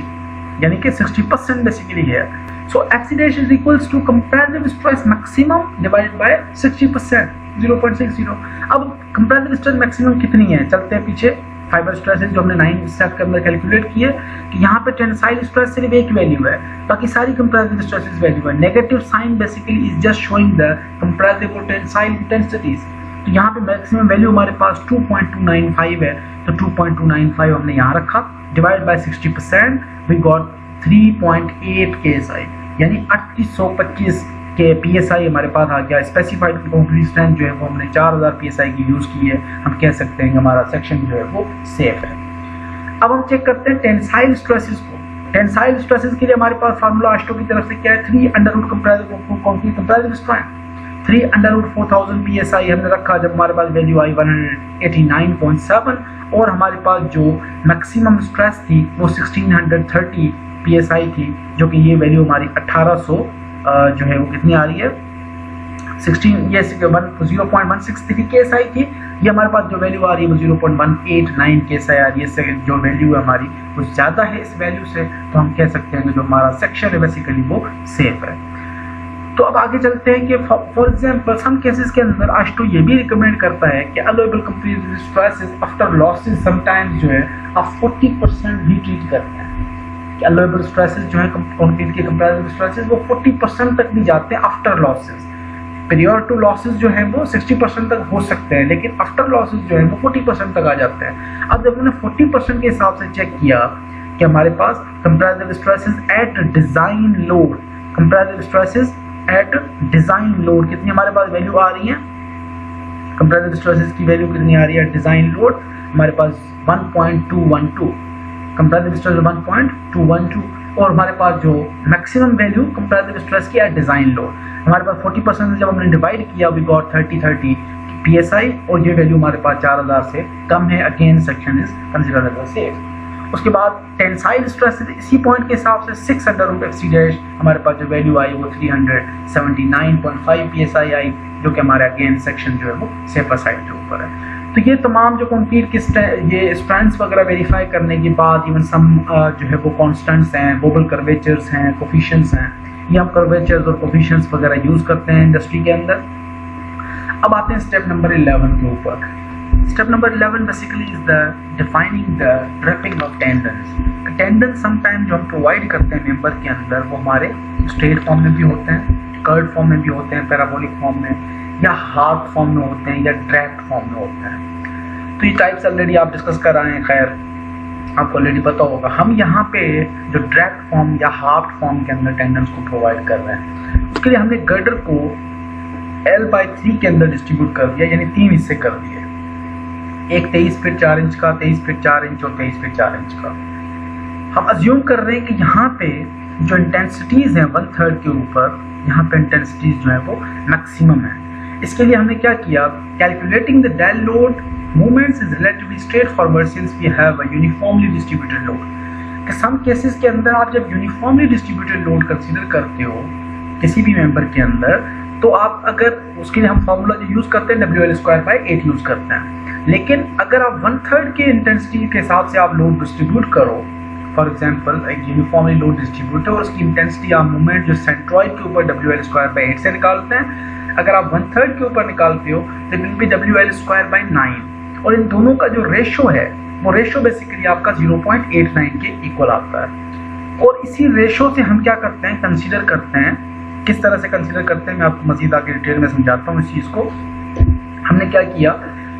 यानी कि 60% बेसिकली है। सो एक्सीडेशन is equals to compressive stress maximum divided by 60% 0.60। अब कंप्रेसिव स्ट्रेस मैक्सिमम कितनी है, चलते हैं पीछे। फाइबर स्ट्रेसेस जो हमने 9 स्टेप के अंदर कैलकुलेट किए कि यहाँ पे टेंसाइल स्ट्रेस सिर्फ एक वैल्यू है, बाकी सारी कंप्रेसिव स्ट्रेसेस वैल्यू है। Negative sign basically is just showing the compressive और टेंसाइल इंटेंसिटीज। तो यहाँ पे मैक्सिमम वैल्यू हमारे पास 2.295 है, तो 2.295 हमने यहाँ रखा divide by 60% we got 3.8 KSI यानी 3825 के PSI हमारे पास आ गया। स्पेसिफाइड कंक्रीट स्ट्रेंथ जो है वो हमने 4000 PSI की यूज की है। हम कह सकते हैं कि हमारा सेक्शन जो है वो सेफ है। अब हम चेक करते हैं टेंसाइल स्ट्रेसेस को। टेंसाइल स्ट्रेसेस के लिए हमारे पास फार्मूला आस्टो की तरफ से क्या है 3 under root compressive strength 3 under root 4000 PSI हमने रखा जब हमारे पास वैल्यू आई 189.7 और हमारे पास जो मैक्सिमम स्ट्रेस थी वो 1630 PSI थी, जो कि ये वैल्यू हमारी 1800 जो है वो कितनी आ रही है 0.163 KSI थी। ये हमारे पास जो वैल्यू आ रही है वो 0.189 KSI आ रही है। इससे जो वैल्यू है हमारी वो ज़्यादा है इस वैल्यू से, तो हम कह सकते हैं कि जो हमारा सेक्शन है बेसिकली वो सेफ है। तो अब आगे चलते हैं कि फॉर एग्जांपल सम केसेस के अंदर आस्टो ये भी रिकमेंड करता है कि allowable compressive stresses after losses sometimes जो है आप 40% भी ट्रीट करते हैं कि अलाउएबल स्ट्रेसेस जो है कंक्रीट के कंप्रेसिव स्ट्रेसेस वो 40% तक भी जाते हैं after losses. Prior to losses जो है वो 60% तक हो सकते हैं, लेकिन आफ्टर लॉसेस जो है वो 40% तक आ जाते हैं। अब जब हमने 40% के हिसाब से चेक किया कि हमारे पास compressive stresses at design load, compressive stresses at design load कितनी हमारे पास वैल्यू आ रही है, कंप्रेसिव स्ट्रेसेस की वैल्यू कितनी आ रही है डिजाइन लोड हमारे पास 1.212, कंप्रेसिव स्ट्रेस 1.212 और हमारे पास जो मैक्सिमम वैल्यू कंप्रेसिव स्ट्रेस की एट डिजाइन लोड हमारे पास 40% जब हमने डिवाइड किया वी गॉट 30 PSI और ये वैल्यू हमारे पास 4000 से कम है। Again section is considered as safe. उसके बाद टेंसाइल स्ट्रेस इसी पॉइंट के हिसाब से 6 अंडर रूट FC डैश हमारे पास जो वैल्यू आई वो 379.5 PSI आई, जो कि हमारे अगेन सेक्शन जो है वो सेफर साइड के ऊपर है। तो ये तमाम जो कंक्रीट के ये स्ट्रेंथ्स वगैरह वेरीफाई करने के बाद इवन सम जो है वो कॉन्स्टेंट्स हैं, वोबल कर्वेचर्स हैं, कोफिशिएंट्स हैं, ये हम कर्वेचर्स और कोफिशिएंट्स वगैरह यूज करते हैं इंडस्ट्री के अंदर। अब आते हैं स्टेप नंबर 11 के ऊपर। Step number 11 basically is the defining the draping of tendons. Tendons sometime जो हम प्रोवाइड करते हैं मेंबर के अंदर वो हमारे स्ट्रेट फॉर्म में भी होते हैं, कर्व फॉर्म में भी होते हैं, पैराबोलिक फॉर्म में या हार्ड फॉर्म में होते हैं या ड्रैप्ड फॉर्म में होते हैं। तो ये टाइप्स ऑलरेडी आप डिस्कस कर रहे हैं, खैर आपको ऑलरेडी पता होगा। हम यहाँ पे जो ड्रैप्ड फॉर्म या हार्ड फॉर्म के अंदर टेंडन्स को प्रोवाइड कर रहे हैं उसके लिए हमने गर्डर को L/3 के अंदर डिस्ट्रीब्यूट कर दिया, यानी 3 हिस्से कर दिए, एक 23 फीट 4 इंच का, 23 फीट 4 इंच और 23 फीट 4 इंच का। हम अज्यूम कर रहे हैं कि यहाँ पे जो इंटेंसिटीज हैं 1/3 के ऊपर, यहाँ पे इंटेंसिटीज जो है वो मैक्सिमम है। इसके लिए हमने क्या किया, calculating the dead load movements is relatively straight forward since we have a uniformly distributed load. Some cases के अंदर आप जब यूनिफॉर्मली डिस्ट्रीब्यूटेड लोड कंसीडर करते हो किसी भी मेंबर के अंदर, तो आप अगर उसके लिए हम फॉर्मूला जो यूज करते हैं WL²/8 यूज करते हैं। लेकिन अगर आप 1/3 के इंटेंसिटी के हिसाब से आप लोड डिस्ट्रीब्यूट करो, फॉर एग्जांपल एक यूनिफॉर्मली लोड डिस्ट्रीब्यूटर और उसकी इंटेंसिटी आप मूवमेंट जो सेंट्रॉइड के ऊपर WL²/8 से निकालते हैं, अगर आप 1/3 के ऊपर निकालते हो तो विल बी WL²/9 और इन दोनों का जो रेशो है वो रेशो बेसिकली आपका 0.89 के इक्वल आता है। और इसी रेशो से हम क्या करते हैं, कंसीडर करते हैं किस तरह से कंसीडर करते हैं मैं आपको मजीद आगे डिटेल में समझाता हूँ इस चीज़ को। हमने क्या किया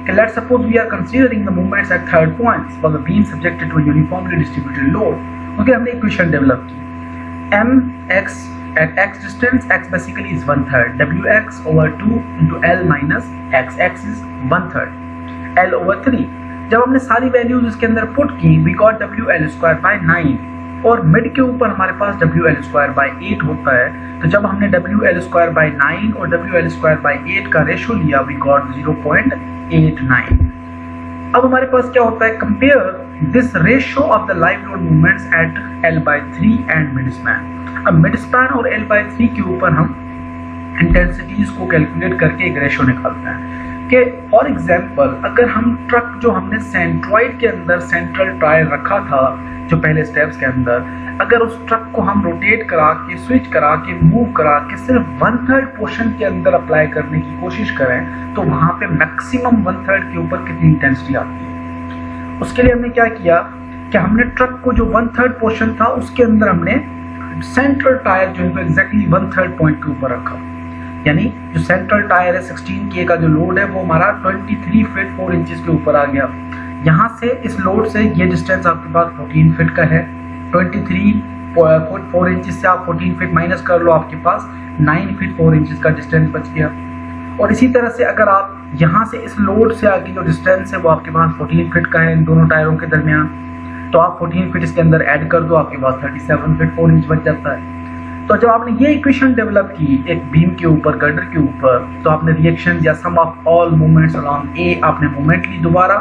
कि let's suppose we are considering the movements at third points for the beam subjected to uniformly distributed load. Okay, हमने इक्वेशन डेवलप की mx at x distance, x basically is 1/3 wx over 2 into l minus x, x is 1/3 l over 3। जब हमने सारी values इसके अंदर put की we got WL square by 9 और mid के ऊपर हमारे पास WL square by 8 होता है। तो जब हमने WL square by 9 और WL square by 8 का रेशो लिया we got 0.89। अब हमारे पास क्या होता है, compare this ratio of the live load movements at L/3 and mid span. अब मिड स्पैन और L/3 के ऊपर हम इंटेंसिटीज को कैलकुलेट करके एक रेशियो निकालते हैं कि फॉर एग्जांपल अगर हम ट्रक जो हमने सेंट्रॉइड के अंदर सेंट्रल टायर रखा था जो पहले स्टेप्स के अंदर, अगर उस ट्रक को हम रोटेट करा के स्विच करा के मूव करा के सिर्फ 1/3 पोर्शन के अंदर अप्लाई करने की कोशिश करें तो वहां पे मैक्सिमम 1/3 के ऊपर कितनी इंटेंसिटी आती है। उसके लिए हमने क्या किया कि हमने ट्रक को जो 1/3 पोर्शन था उसके अंदर हमने सेंट्रल टायर जो है एग्जैक्टली 1/3 पॉइंट के ऊपर रखा, यानी जो सेंट्रल टायर है 16K का जो लोड है वो हमारा 23 फीट 4 इंचेस के ऊपर आ गया। यहाँ से इस लोड से ये डिस्टेंस आपके पास 14 फीट का है, 23 फुट 4 इंचेस से आप 14 फीट माइनस कर लो, आपके पास 9 फीट 4 इंचेस का डिस्टेंस बच गया। और इसी तरह से अगर आप यहाँ से इस लोड से आगे जो डिस्टेंस है वो आपके पास 14 फीट का है इन दोनों टायरों के दरमियान, तो आप 14 फीट इसके अंदर ऐड कर दो, आपके पास 37 फीट 4 इंच बच जाता है। तो जब आपने ये इक्वेशन डेवलप की एक बीम के ऊपर गर्डर के ऊपर, तो आपने रिएक्शन या सम ऑफ ऑल मूवमेंट्स अलोंग ए आपने मूवमेंट ली दोबारा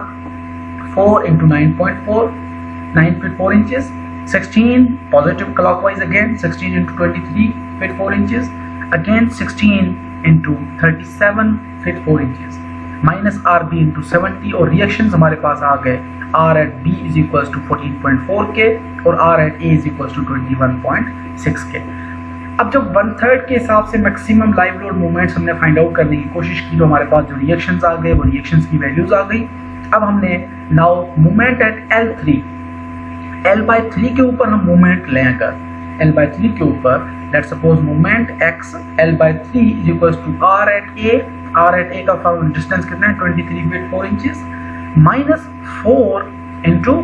4 into 9.4 9 feet 4 inches, 16 positive clockwise again 16 into 23 feet 4 inches, again 16 into 37 feet 4 inches minus RB into 70 और रिएक्शंस हमारे पास आ गए R at B is equals to 14.4 K और R at A is equals to 21.6 K। अब जब 1/3 के हिसाब से maximum live load movements हमने फाइंड आउट करने की कोशिश की तो हमारे पास जो रिएक्शंस आ गए वो रिएक्शंस की वैल्यूज आ गई। अब हमने नाउ मूवमेंट एट L/3 के ऊपर हम मूवमेंट लें अगर L/3 के ऊपर let's suppose movement x L/3 is equals to R at A का डिस्टेंस कितना है 23 फीट 4 इंचेस माइनस 4 इंटू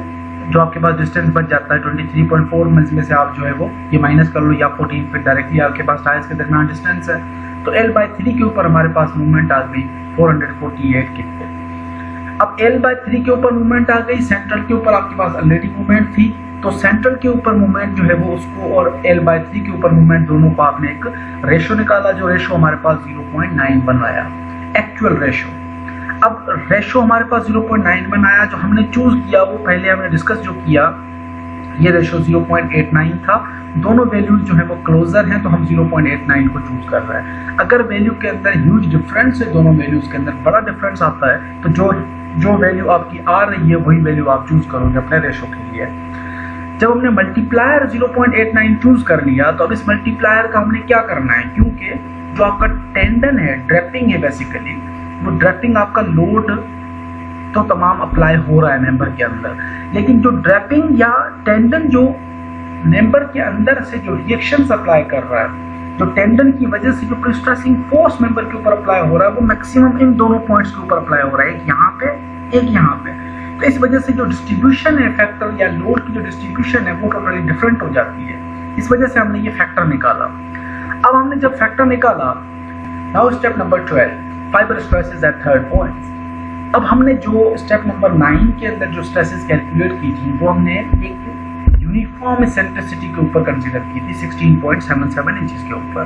जो आपके पास डिस्टेंस बच जाता है 23.4 में से आप जो है वो ये माइनस कर लो या 14 फीट डायरेक्टली आपके पास टायर्स के दरमियान डिस्टेंस है। तो L/3 के ऊपर हमारे पास मूवमेंट आ गई 448 के। अब L/3 के ऊपर मूवमेंट आ गई, सेंट्रल के ऊपर आपके पास ऑलरेडी मूवमेंट थी, तो सेंट्रल के ऊपर मूवमेंट जो है वो उसको और L/3 के ऊपर मूवमेंट दोनों को आपने एक रेशो निकाला, जो रेशो हमारे पास 0.91 आया एक्चुअल रेशो। अब रेशो हमारे पास 0.91 आया, जो हमने चूज किया वो पहले हमने डिस्कस जो किया ये रेशो 0.89 था, दोनों वैल्यूज जो है वो क्लोजर हैं तो हम 0.89 को चूज कर रहे हैं। अगर वैल्यू के अंदर ह्यूज डिफरेंस है, दोनों वैल्यूज के अंदर बड़ा डिफरेंस आता है, तो जो वैल्यू आपकी आ रही है वही वैल्यू आप चूज करोगे अपने रेशो के लिए। जब हमने मल्टीप्लायर 0.89 चूज कर लिया तो अब इस मल्टीप्लायर का हमने क्या करना है, क्योंकि जो आपका टेंडन है ड्रैपिंग है बेसिकली, वो ड्रैपिंग आपका लोड तो तमाम अप्लाई हो रहा है मेंबर के अंदर, लेकिन जो ड्रैपिंग या टेंडन जो मेंबर के अंदर से जो रिएक्शंस अप्लाई कर रहा है, जो टेंडन की वजह से जो प्रीस्ट्रेसिंग फोर्स मेंबर के ऊपर अप्लाई हो रहा है वो मैक्सिमम इन दोनों पॉइंट्स के ऊपर अप्लाई हो रहा है, एक यहाँ पे एक यहाँ पे। तो इस वजह से जो डिस्ट्रीब्यूशन है फैक्टर या लोड की जो डिस्ट्रीब्यूशन है वो टोटली डिफरेंट हो जाती है। इस वजह से हमने ये फैक्टर निकाला। अब हमने जब फैक्टर निकाला, now step number 12 fibre stresses at third points. अब हमने जो स्टेप नंबर 9 के अंदर जो स्ट्रेसेस कैलकुलेट की थी वो हमने एक यूनिफॉर्म एसेंट्रिसिटी के ऊपर कंसीडर की थी 16.77 इंचेस के ऊपर,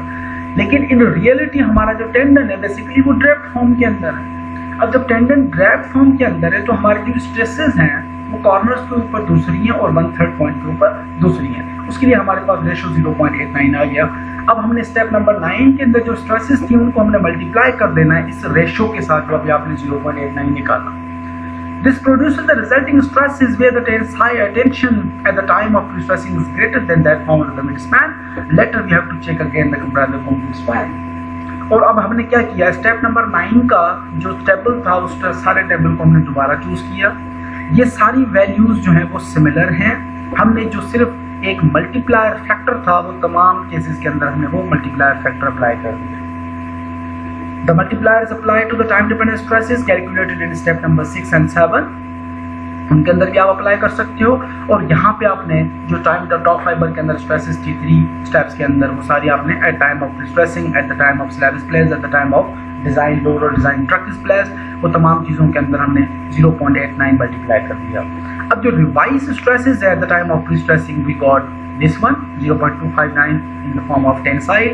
लेकिन इन रियलिटी हमारा जो टेंडन है बेसिकली वो ड्रैप्ड फॉर्म के अंदर है। अब जब टेंडन ड्रैप्ड फॉर्म के अंदर है तो हमारी जो स्ट्रेसेस हैं वो कॉर्नर्स के ऊपर दूसरी हैं और 1/3 पॉइंट के ऊपर दूसरी हैं। उसके लिए हमारे पास रेशो 0.89 आ गया। अब हमने स्टेप नंबर 9 के अंदर जो स्ट्रेसेस थी उनको हमने मल्टीप्लाई कर देना है इस रेशो के साथ जो अभी आपने 0.89 निकाला। This produces the resulting stresses where the high tension at the time of pre-stressing is greater than that found in the mid-span. Later we have to check again the comparative component span. और अब हमने क्या किया, step number 9 का जो table था उस सारे टेबल को हमने दोबारा चूज किया। ये सारी वैल्यूज जो हैं वो सिमिलर हैं। हमने जो सिर्फ एक मल्टीप्लायर फैक्टर था, वो तमाम केसेस के अंदर हमने वो मल्टीप्लायर फैक्टर अप्लाई कर दिया। The multiplier is applied to the time dependent stresses calculated in step number 6 and 7. उनके अंदर भी आप अप्लाई कर सकते हो। और यहाँ पे आपने जो टाइम टॉप फाइबर के अंदर स्ट्रेसेस थी 3 स्टेप्स के अंदर, वो सारी आपने at time of stressing, at the time of slab is placed, at the time of design load और डिजाइन ट्रक इज प्लेस्ड, वो तमाम चीज़ों के अंदर हमने 0.89 मल्टीप्लाई कर दिया। अब जो रिवाइज स्ट्रेसेस है at the time of pre stressing, we got this one 0.259 in the form of tensile.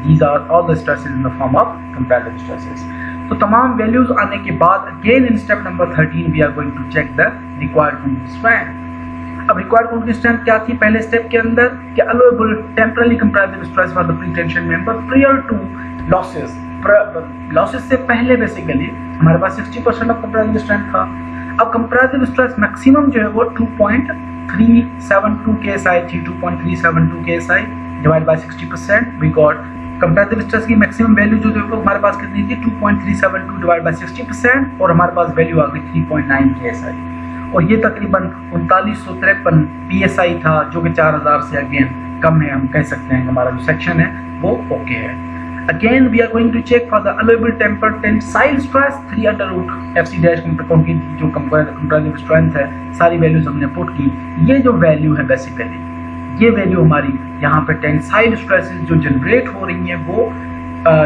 These are all the stresses in the form of comparative stresses. तो तमाम वैल्यूज आने के बाद again in step number 13 we are going to check the required concrete strength. अब required concrete strength क्या थी पहले step के अंदर कि allowable temporary comparative stress for the pretension member prior to losses. Losses से पहले बेसिकली हमारे पास 60% ऑफ कंपैरेटिव स्ट्रेंथ था। अब कंपैरेटिव स्ट्रेस मैक्सिमम जो है वो 2.372 KSI थी, 2.372 KSI divide by 60%, we got comparative stress की मैक्सिमम वैल्यू जो है हमारे पास कितनी थी 2.372 डिवाइड बाय 60%, और हमारे पास वैल्यू आ गई 3.9 KSI, और ये तकरीबन 3953 PSI था, जो कि 4000 से अगेन कम है। हम कह सकते हैं हमारा जो सेक्शन है वो ओके है। Again we are going to check for the allowable temporary tensile stress 3 FC dash की जो कंपैरेटिव स्ट्रेंथ है, सारी वैल्यूज हमने पुट की। ये जो वैल्यू है बेसिकली, ये वैल्यू हमारी यहाँ पे टेंसाइल स्ट्रेसेस जो जनरेट हो रही हैं वो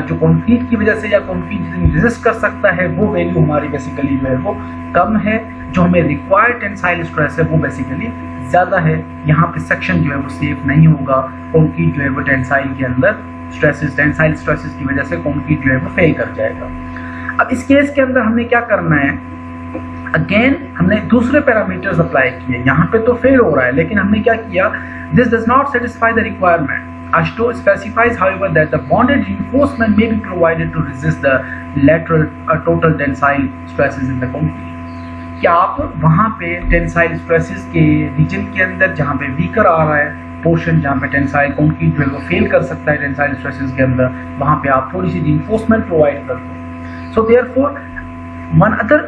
जो कंक्रीट की वजह से या कंक्रीट रेजिस्ट कर सकता है, वो वैल्यू हमारी बेसिकली जो है वो कम है। जो हमें रिक्वायर्ड टेंसाइल स्ट्रेस है वो बेसिकली ज़्यादा है। यहाँ पे सेक्शन जो है वो सेफ नहीं होगा, कंक्रीट जो है वो टेंसाइल के अंदर टेंसाइल स्ट्रेसेस की वजह से कंक्रीट जो है वो फेल कर जाएगा। अब इस केस के अंदर हमने क्या करना है, अगेन हमने दूसरे पैरामीटर्स अप्लाई किए। यहाँ पे तो फेल हो रहा है, लेकिन हमने क्या किया, this does not satisfy the requirement. AASHTO specifies, however, that the bonded reinforcement may be provided to resist the lateral total tensile stresses in the concrete. क्या आप वहाँ पे टेंसाइल स्ट्रेसेस के रीजन के अंदर जहाँ पे वीकर आ रहा है पोर्शन, जहाँ पे टेंसाइल कंक्रीट जो है वो फेल कर सकता है टेंसाइल स्ट्रेसेस के अंदर, वहाँ पे आप थोड़ी सी रिइंफोर्समेंट प्रोवाइड कर दो। सो देयरफॉर वन अदर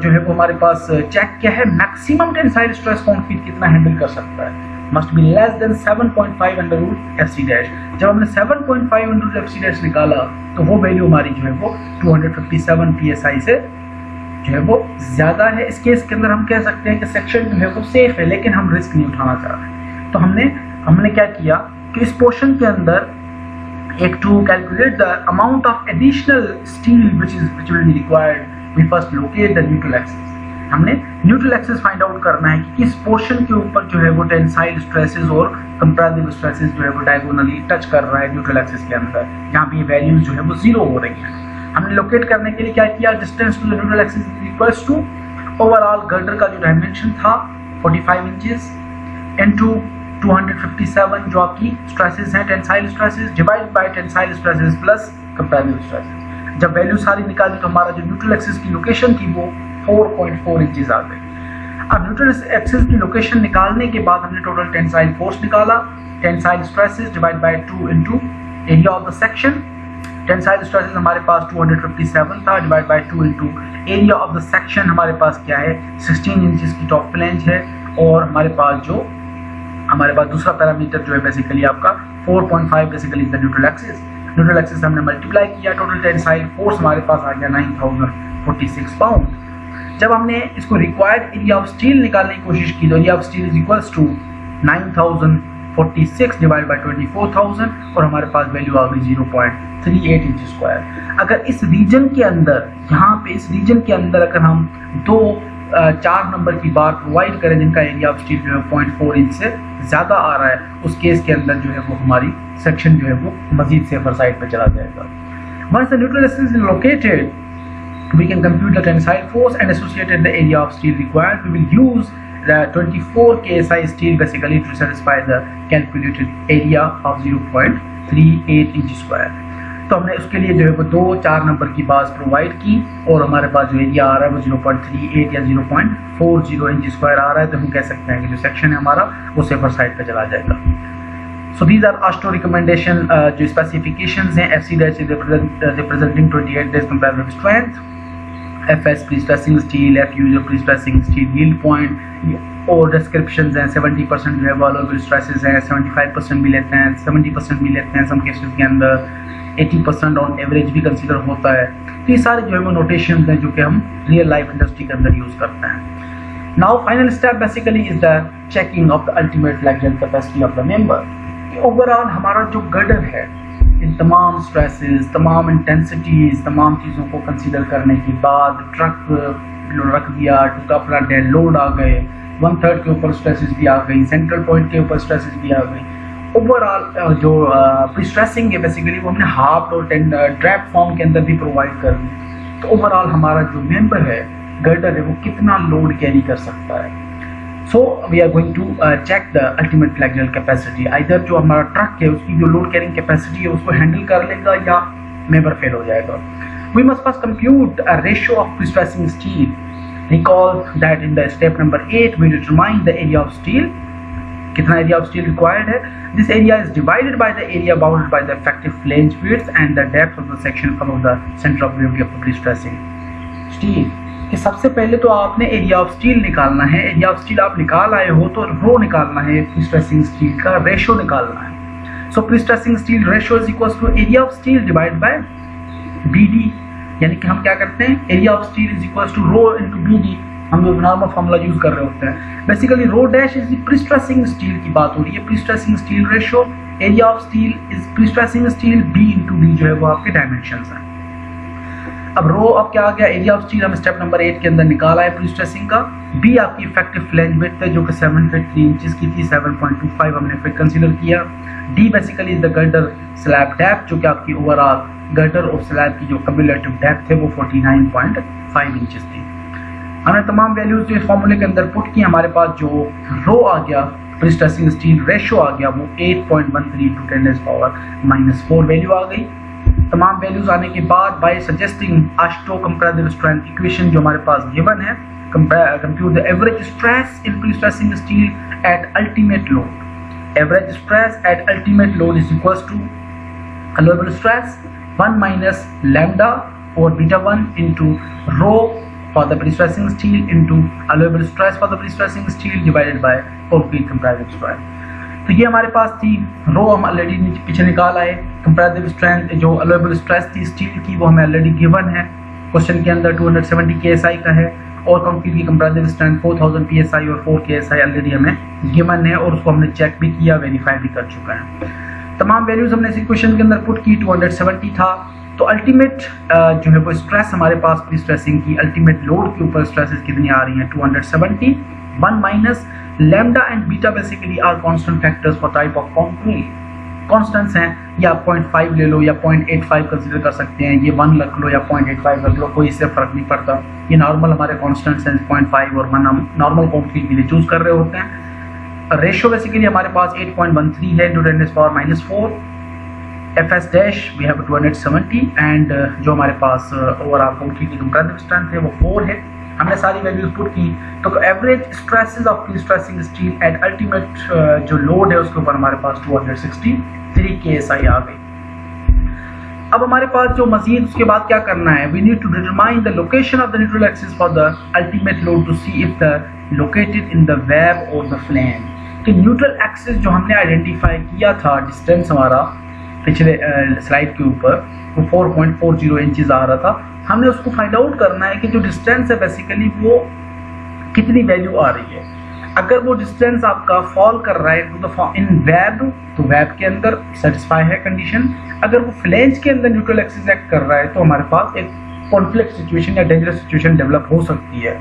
जो है वो हमारे पास चेक क्या है, मैक्सिमम टेंसाइल स्ट्रेस कंक्रीट कितना हैंडल कर सकता है, must be less than 7.5 under root FC dash. जब हमने 7.5 अंडर रूट FC डैश निकाला तो वो वैल्यू हमारी जो है वो 257 PSI से जो है वो ज़्यादा है। इस केस के अंदर हम कह सकते हैं कि सेक्शन जो है वो सेफ है, लेकिन हम रिस्क नहीं उठाना चाह रहे। तो हमने क्या किया कि इस पोर्शन के अंदर एक to calculate the amount of additional steel which will be required, we first locate the neutral axis. हमने न्यूट्रल एक्सिस फाइंड आउट करना है कि किस पोर्शन के ऊपर जो है वो टेंसाइल स्ट्रेसेस और कंपैरेटिव स्ट्रेसेस जो है वो डायगोनली टच कर रहा है न्यूट्रल एक्सिस के अंदर, जहाँ पे ये वैल्यूज जो है वो 0 हो रही हैं। हमने लोकेट करने के लिए क्या किया, distance to the neutral axis equals to overall girder का जो डायमेंशन था 45 इंचेस इनटू 257 जो आपकी स्ट्रेसेस हैं tensile stresses divide by tensile stresses plus comparative stresses. जब वैल्यू सारी निकाली तो हमारा जो न्यूट्रल एक्सिस की लोकेशन थी वो 4.4 इंचेस आ गई। अब न्यूट्रल एक्सिस की लोकेशन निकालने के बाद हमने टोटल टेंसाइल फोर्स निकाला, tensile stresses divide by 2 into area of the section. Tensile stresses हमारे पास 257 था divide by 2 into area of the section हमारे पास क्या है 16 इंचेस की टॉप फ्लैंज है, और हमारे पास दूसरा पैरामीटर जो है बेसिकली आपका 4.5 basically the neutral axis. Neutral axis हमने मल्टीप्लाई किया, टोटल टेंसाइल फोर्स हमारे पास आ गया 9046 पाउंड। जब हमने इसको रिक्वायर्ड एरिया ऑफ स्टील निकालने की कोशिश की तो area of steel is equals to 9046 divide by 24000, और हमारे पास वैल्यू आ गई 0.38 इंच स्क्वायर। अगर इस रीजन के अंदर, यहाँ पे इस रीजन के अंदर अगर हम 4 नंबर की बार प्रोवाइड करें जिनका एरिया ऑफ स्टील जो है 0.4 इंच से ज़्यादा आ रहा है, उस केस के अंदर जो है वो हमारी सेक्शन जो है वो मजीद सेफर साइड पे चला जाएगा। Once the neutral axis is located, we can compute the tensile force and associated the area of steel required. We will use the 24 KSI steel basically to satisfy the calculated area of 0.38 inch square. तो हमने उसके लिए जो है वो 4 number की बास provide की, और हमारे पास जो एरिया आ रहा है वो 0.38 या 0.40 इंच स्क्वायर आ रहा है। तो हम कह सकते हैं कि जो सेक्शन है हमारा वो सेफर साइड पे चला जाएगा। So these are AASHTO recommendation जो specifications हैं। FC dash is representing 28 days comparative strength, FS pre-stressing steel, FU जो pre-stressing steel yield point, और डिस्क्रिप्शन हैं 70% जो है वो अलोवेबल स्ट्रेसेस हैं, 75% भी लेते हैं, 70% भी लेते हैं सम केसेस के अंदर, 80% ऑन एवरेज भी कंसिडर होता है। तो ये सारे जो है वो नोटेशन हैं जो कि हम रियल लाइफ इंडस्ट्री के अंदर यूज़ करते हैं। Now final step basically is the checking of the ultimate flexible capacity of the member. Overall हमारा जो गर्डर है इन तमाम स्ट्रेसेस, तमाम इंटेंसिटीज, तमाम चीज़ों को कंसीडर करने के बाद ट्रक रख दिया, उसका अपना डेड लोड आ गए, 1/3 के ऊपर स्ट्रेसेस भी आ गई, सेंट्रल पॉइंट के ऊपर स्ट्रेसेस भी आ गई। ओवरऑल जो प्री-स्ट्रेसिंग है बेसिकली वो हमने हाफ और ड्रैप फॉर्म के अंदर भी प्रोवाइड कर दी। तो ओवरऑल हमारा जो मेंबर है गर्डर है वो कितना लोड कैरी कर सकता है। So we are going to check the ultimate flexible capacity. Either जो हमारा ट्रक है उसकी जो लोड कैरिंग कैपेसिटी है उसको हैंडल कर लेगा या मेंबर फेल हो जाएगा। We must first compute a ratio of prestressing steel. Recall that in the step number 8 we determine the area of steel, कितना area of steel required है। This area is divided by the area bounded by the effective flange width and the depth of the section above the center of gravity of the pre-stressing steel। कि सबसे पहले तो आपने area of steel निकालना है। Area of steel आप निकाल आए हो तो रो निकालना है, प्री-स्ट्रेसिंग स्टील का रेशो निकालना है। So prestressing steel ratio is equal to area of steel divide by BD, यानी कि हम क्या करते हैं area of steel is equal to rho into BD। हम लोग नॉर्मल फॉर्मूला यूज कर रहे होते हैं। Basically rho dash is pre-stressing steel की बात हो रही है, pre-stressing steel ratio, area of steel is pre-stressing steel, B into D जो है वो आपके डायमेंशंस हैं। अब रो अब क्या आ गया, एरिया ऑफ स्टील हम स्टेप नंबर 8 के अंदर निकाला है प्री-स्ट्रेसिंग का। B आपकी इफेक्टिव फ्लैंज विड्थ है जो कि 7 फीट 3 इंचेस की थी, 7.25 हमने फिर कंसीडर किया। D basically is the girder slab depth जो कि आपकी ओवरऑल गर्डर और स्लैब की जो कम्युलेटिव डेप्थ है वो 49.5 इंचेस थी। हमने तमाम वैल्यूज जो इस फॉर्मूले के अंदर पुट की, हमारे पास जो रो आ गया प्री-स्ट्रेसिंग स्टील रेशो आ गया वो 8.13 टू 10⁻⁻4 वैल्यू आ गई। तमाम वैल्यूज आने के बाद by suggesting AASHTO comparative strength equation जो हमारे पास गिवन है, compute the average stress in prestressing steel at ultimate load. Average stress at ultimate load is equal to allowable stress 1 minus lambda or beta 1 into rho for the pre-stressing steel into allowable stress for the pre-stressing steel divided by concrete comparative strength। तो ये हमारे पास थी रो, हम already पीछे निकाल आए। Comparative strength जो allowable stress थी स्टील की वो हमें ऑलरेडी गिवन है क्वेश्चन के अंदर 270 KSI का है, और कंक्रीट की कंपैरेटिव स्ट्रेंथ 4000 PSI और 4 KSI ऑलरेडी हमें गिवन है और उसको हमने चेक भी किया, वेरीफाई भी कर चुका है। तमाम वैल्यूज हमने इस इक्वेशन के अंदर पुट की। 270 था तो अल्टीमेट जो है वो स्ट्रेस हमारे पास प्री-स्ट्रेसिंग की अल्टीमेट लोड के ऊपर स्ट्रेसेस कितनी आ रही हैं 270। 1 minus lambda and beta basically are constant factors for type of concrete. Constants हैं, या 0.5 ले लो या 0.85 कंसीडर कर सकते हैं, ये 1 रख लो या 0.85 रख लो, कोई इससे फर्क नहीं पड़ता। ये नॉर्मल हमारे कांस्टेंट्स हैं, 0.5 और 1 हम नॉर्मल कंक्रीट के लिए चूज कर रहे होते हैं। रेशो बेसिकली हमारे पास 8.13 है, 10⁻⁻4। FS dash we have 270 and जो हमारे पास ओवरऑल कंक्रीट की कंपैरेटिव स्ट्रेंथ है वो 4 है। हमने सारी वैल्यूज पुट की तो average stresses of prestressing steel at ultimate जो लोड है उसके ऊपर हमारे पास 263 KSI आ गई। अब हमारे पास जो मजीद उसके बाद क्या करना है, we need to determine the location of the neutral axis for the ultimate load to see if the located in the web और द फ्लैंज। कि न्यूट्रल एक्सिस जो हमने आइडेंटिफाई किया था डिस्टेंस हमारा पिछले स्लाइड के ऊपर वो 4.40 इंचेस आ रहा था, हमने उसको फाइंड आउट करना है कि जो डिस्टेंस है बेसिकली वो कितनी वैल्यू आ रही है। अगर वो डिस्टेंस आपका फॉल कर रहा है तो इन वेब, तो वेब के अंदर सेटिस्फाई है कंडीशन। अगर वो फ्लैंज के अंदर न्यूट्रल एक्सिस एक्ट कर रहा है तो हमारे पास एक कॉन्फ्लिक्ट सिचुएशन या डेंजरस सिचुएशन डेवलप हो सकती है।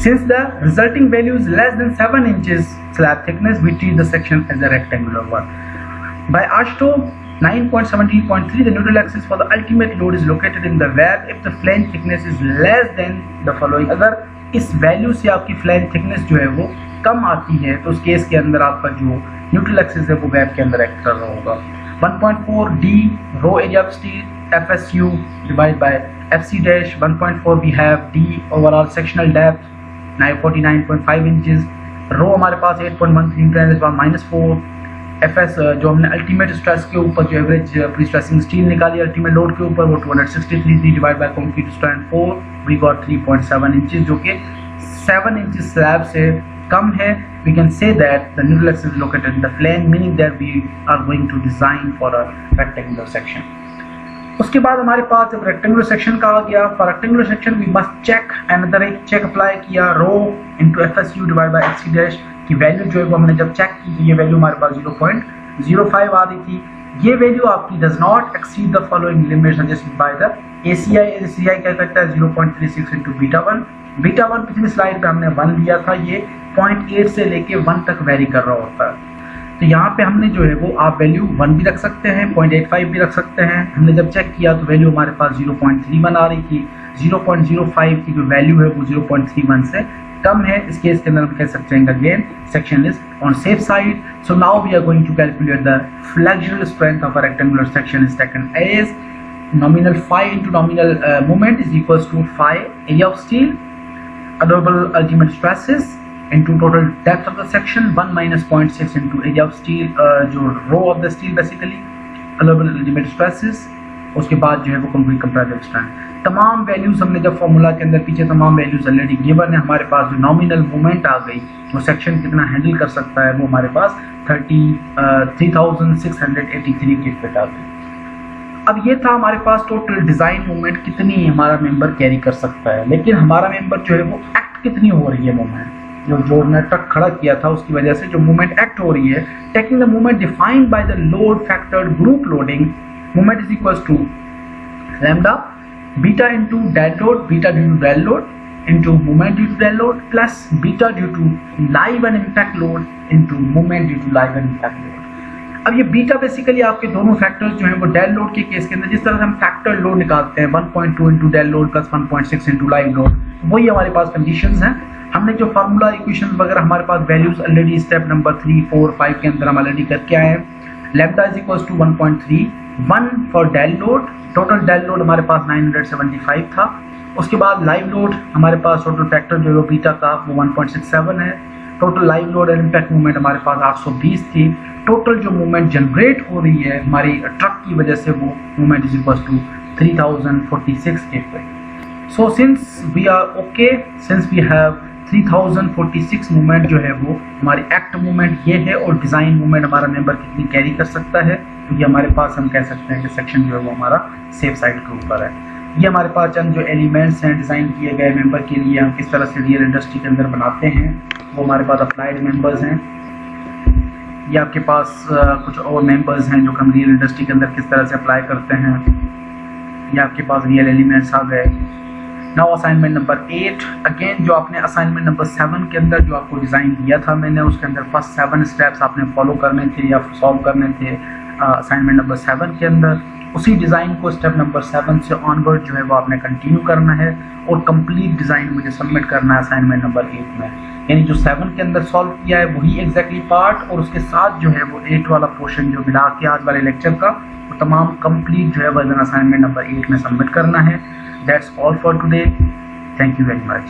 Since the resulting value is less than 7 inches slab thickness, we treat the section as a rectangular one. By AASHTO 9.17.3, the neutral axis for the ultimate load is located in the web if the flange thickness is less than the following। अगर इस value से आपकी flange thickness जो है वो कम आती है तो उस केस के अंदर आपका जो न्यूट्रल एक्सिस है वो वेब के अंदर एक्ट कर रहा होगा। 1.4 D rho area of steel FSU divide by FC dash 1.4 we have D overall sectional depth 49.5 inches. Rho हमारे पास 8.13 -4। FS जो हमने अल्टीमेट स्ट्रेस के ऊपर जो एवरेज प्री-स्ट्रेसिंग स्टील निकाली अल्टीमेट लोड के ऊपर वो 263 divide by concrete strength 4 we got 3.7 inches जो कि 7 इंच स्लैब से कम है, we can say that the neutral axis is located in the plane, meaning that we are going to design for a rectangular section. उसके बाद हमारे पास जब rectangular section का आ गया, for rectangular section we must check, another एक check apply किया, rho into FSU divide by एक्सी डैश की वैल्यू जो है वो हमने जब चेक की तो ये वैल्यू हमारे पास 0.05 आ रही थी। ये वैल्यू आपकी does not exceed the following limit suggested by the ACI. ACI क्या कहता है 0.36 इंटू बीटा 1 पिछली स्लाइड पे हमने 1 लिया था, ये 0.8 से लेके 1 तक वेरी कर रहा होता है। तो यहाँ पे हमने जो है वो आप वैल्यू 1 भी रख सकते हैं, 0.85 भी रख सकते हैं। हमने जब चेक किया तो वैल्यू हमारे पास 0.31 आ रही थी। 0.05 की जो वैल्यू है वो 0.31 से कम है। इस केस के अंदर हम कह सकते हैं again section is on safe side. So now we are going to calculate the flexural strength of a rectangular section is taken as nominal phi into nominal moment is equals to phi area of steel, allowable ultimate stresses into total depth of the section 1 minus 0.6 into area of steel, जो रो of the steel basically, allowable ultimate stresses, उसके बाद जो है वो concrete compressive strength. तमाम values हमने जब formula के अंदर पीछे तमाम वैल्यूज ऑलरेडी गिवन है। हमारे पास जो नॉमिनल मोमेंट आ गई वो सेक्शन कितना हैंडल कर सकता है वो हमारे पास 3683 फीट आ गई। अब ये था हमारे पास टोटल डिजाइन मूवमेंट कितनी हमारा मेंबर कैरी कर सकता है, लेकिन हमारा मेंबर जो है वो एक्ट कितनी हो रही है मूवमेंट, जो हमने ट्रक खड़ा किया था उसकी वजह से जो मूवमेंट एक्ट हो रही है, taking the movement defined by the load factor group loading, movement is equals to lambda beta into dead load, beta due to dead load into movement due to dead load plus beta due to live and impact load into movement due to live and impact load. अब ये beta basically आपके दोनों factors जो हैं वो dead load के case के अंदर जिस तरह से हम फैक्टर लोड निकालते हैं 1.2 into dead load plus 1.6 into live load, वही हमारे पास कंडीशंस हैं। हमने जो फार्मूला इक्वेशन वगैरह हमारे पास वैल्यूज ऑलरेडी स्टेप नंबर 3, 4, 5 के अंदर हम ऑलरेडी करके आए हैं। Lambda is equals to 1.31 for dead load, total dead load हमारे पास 975 था। उसके बाद लाइव लोड हमारे पास टोटल फैक्टर जो है बीटा का वो 1.67 है। Total live load and impact movement हमारे पास 820 थी। टोटल जो मूवमेंट जनरेट हो रही है हमारी ट्रक की वजह से वो movement is equal to 3046 kg। So since we are okay, since we have 3046 movement जो है वो हमारी एक्ट मूवमेंट ये है और डिज़ाइन मूवमेंट हमारा मेंबर कितनी कैरी कर सकता है, तो ये हमारे पास हम कह सकते हैं कि सेक्शन जो है वो हमारा सेफ साइड के ऊपर है। ये हमारे पास चंद जो एलिमेंट्स हैं डिज़ाइन किए गए मेंबर के लिए हम किस तरह से रियल इंडस्ट्री के अंदर बनाते हैं, वो हमारे पास अप्लाइड मेंबर्स हैं। ये आपके पास कुछ और मेंबर्स हैं जो हम रियल इंडस्ट्री के अंदर किस तरह से अप्लाई करते हैं। ये आपके पास रियल एलिमेंट्स आ गए। नाउ असाइनमेंट नंबर 8, अगेन जो आपने असाइनमेंट नंबर 7 के अंदर जो आपको डिज़ाइन दिया था मैंने, उसके अंदर फर्स्ट 7 स्टेप्स आपने फॉलो करने थे या सॉल्व करने थे असाइनमेंट नंबर 7 के अंदर। उसी डिज़ाइन को स्टेप नंबर 7 से ऑनवर्ड जो है वो आपने कंटिन्यू करना है और कंप्लीट डिज़ाइन मुझे सबमिट करना है असाइनमेंट नंबर 8 में। यानी जो 7 के अंदर सॉल्व किया है वही एग्जैक्टली पार्ट और उसके साथ जो है वो 8 वाला पोर्शन जो मिला के आज वाले लेक्चर का वो तमाम कंप्लीट जो है वर्जन असाइनमेंट नंबर 8 में सबमिट करना है। That's all for today. Thank you very much.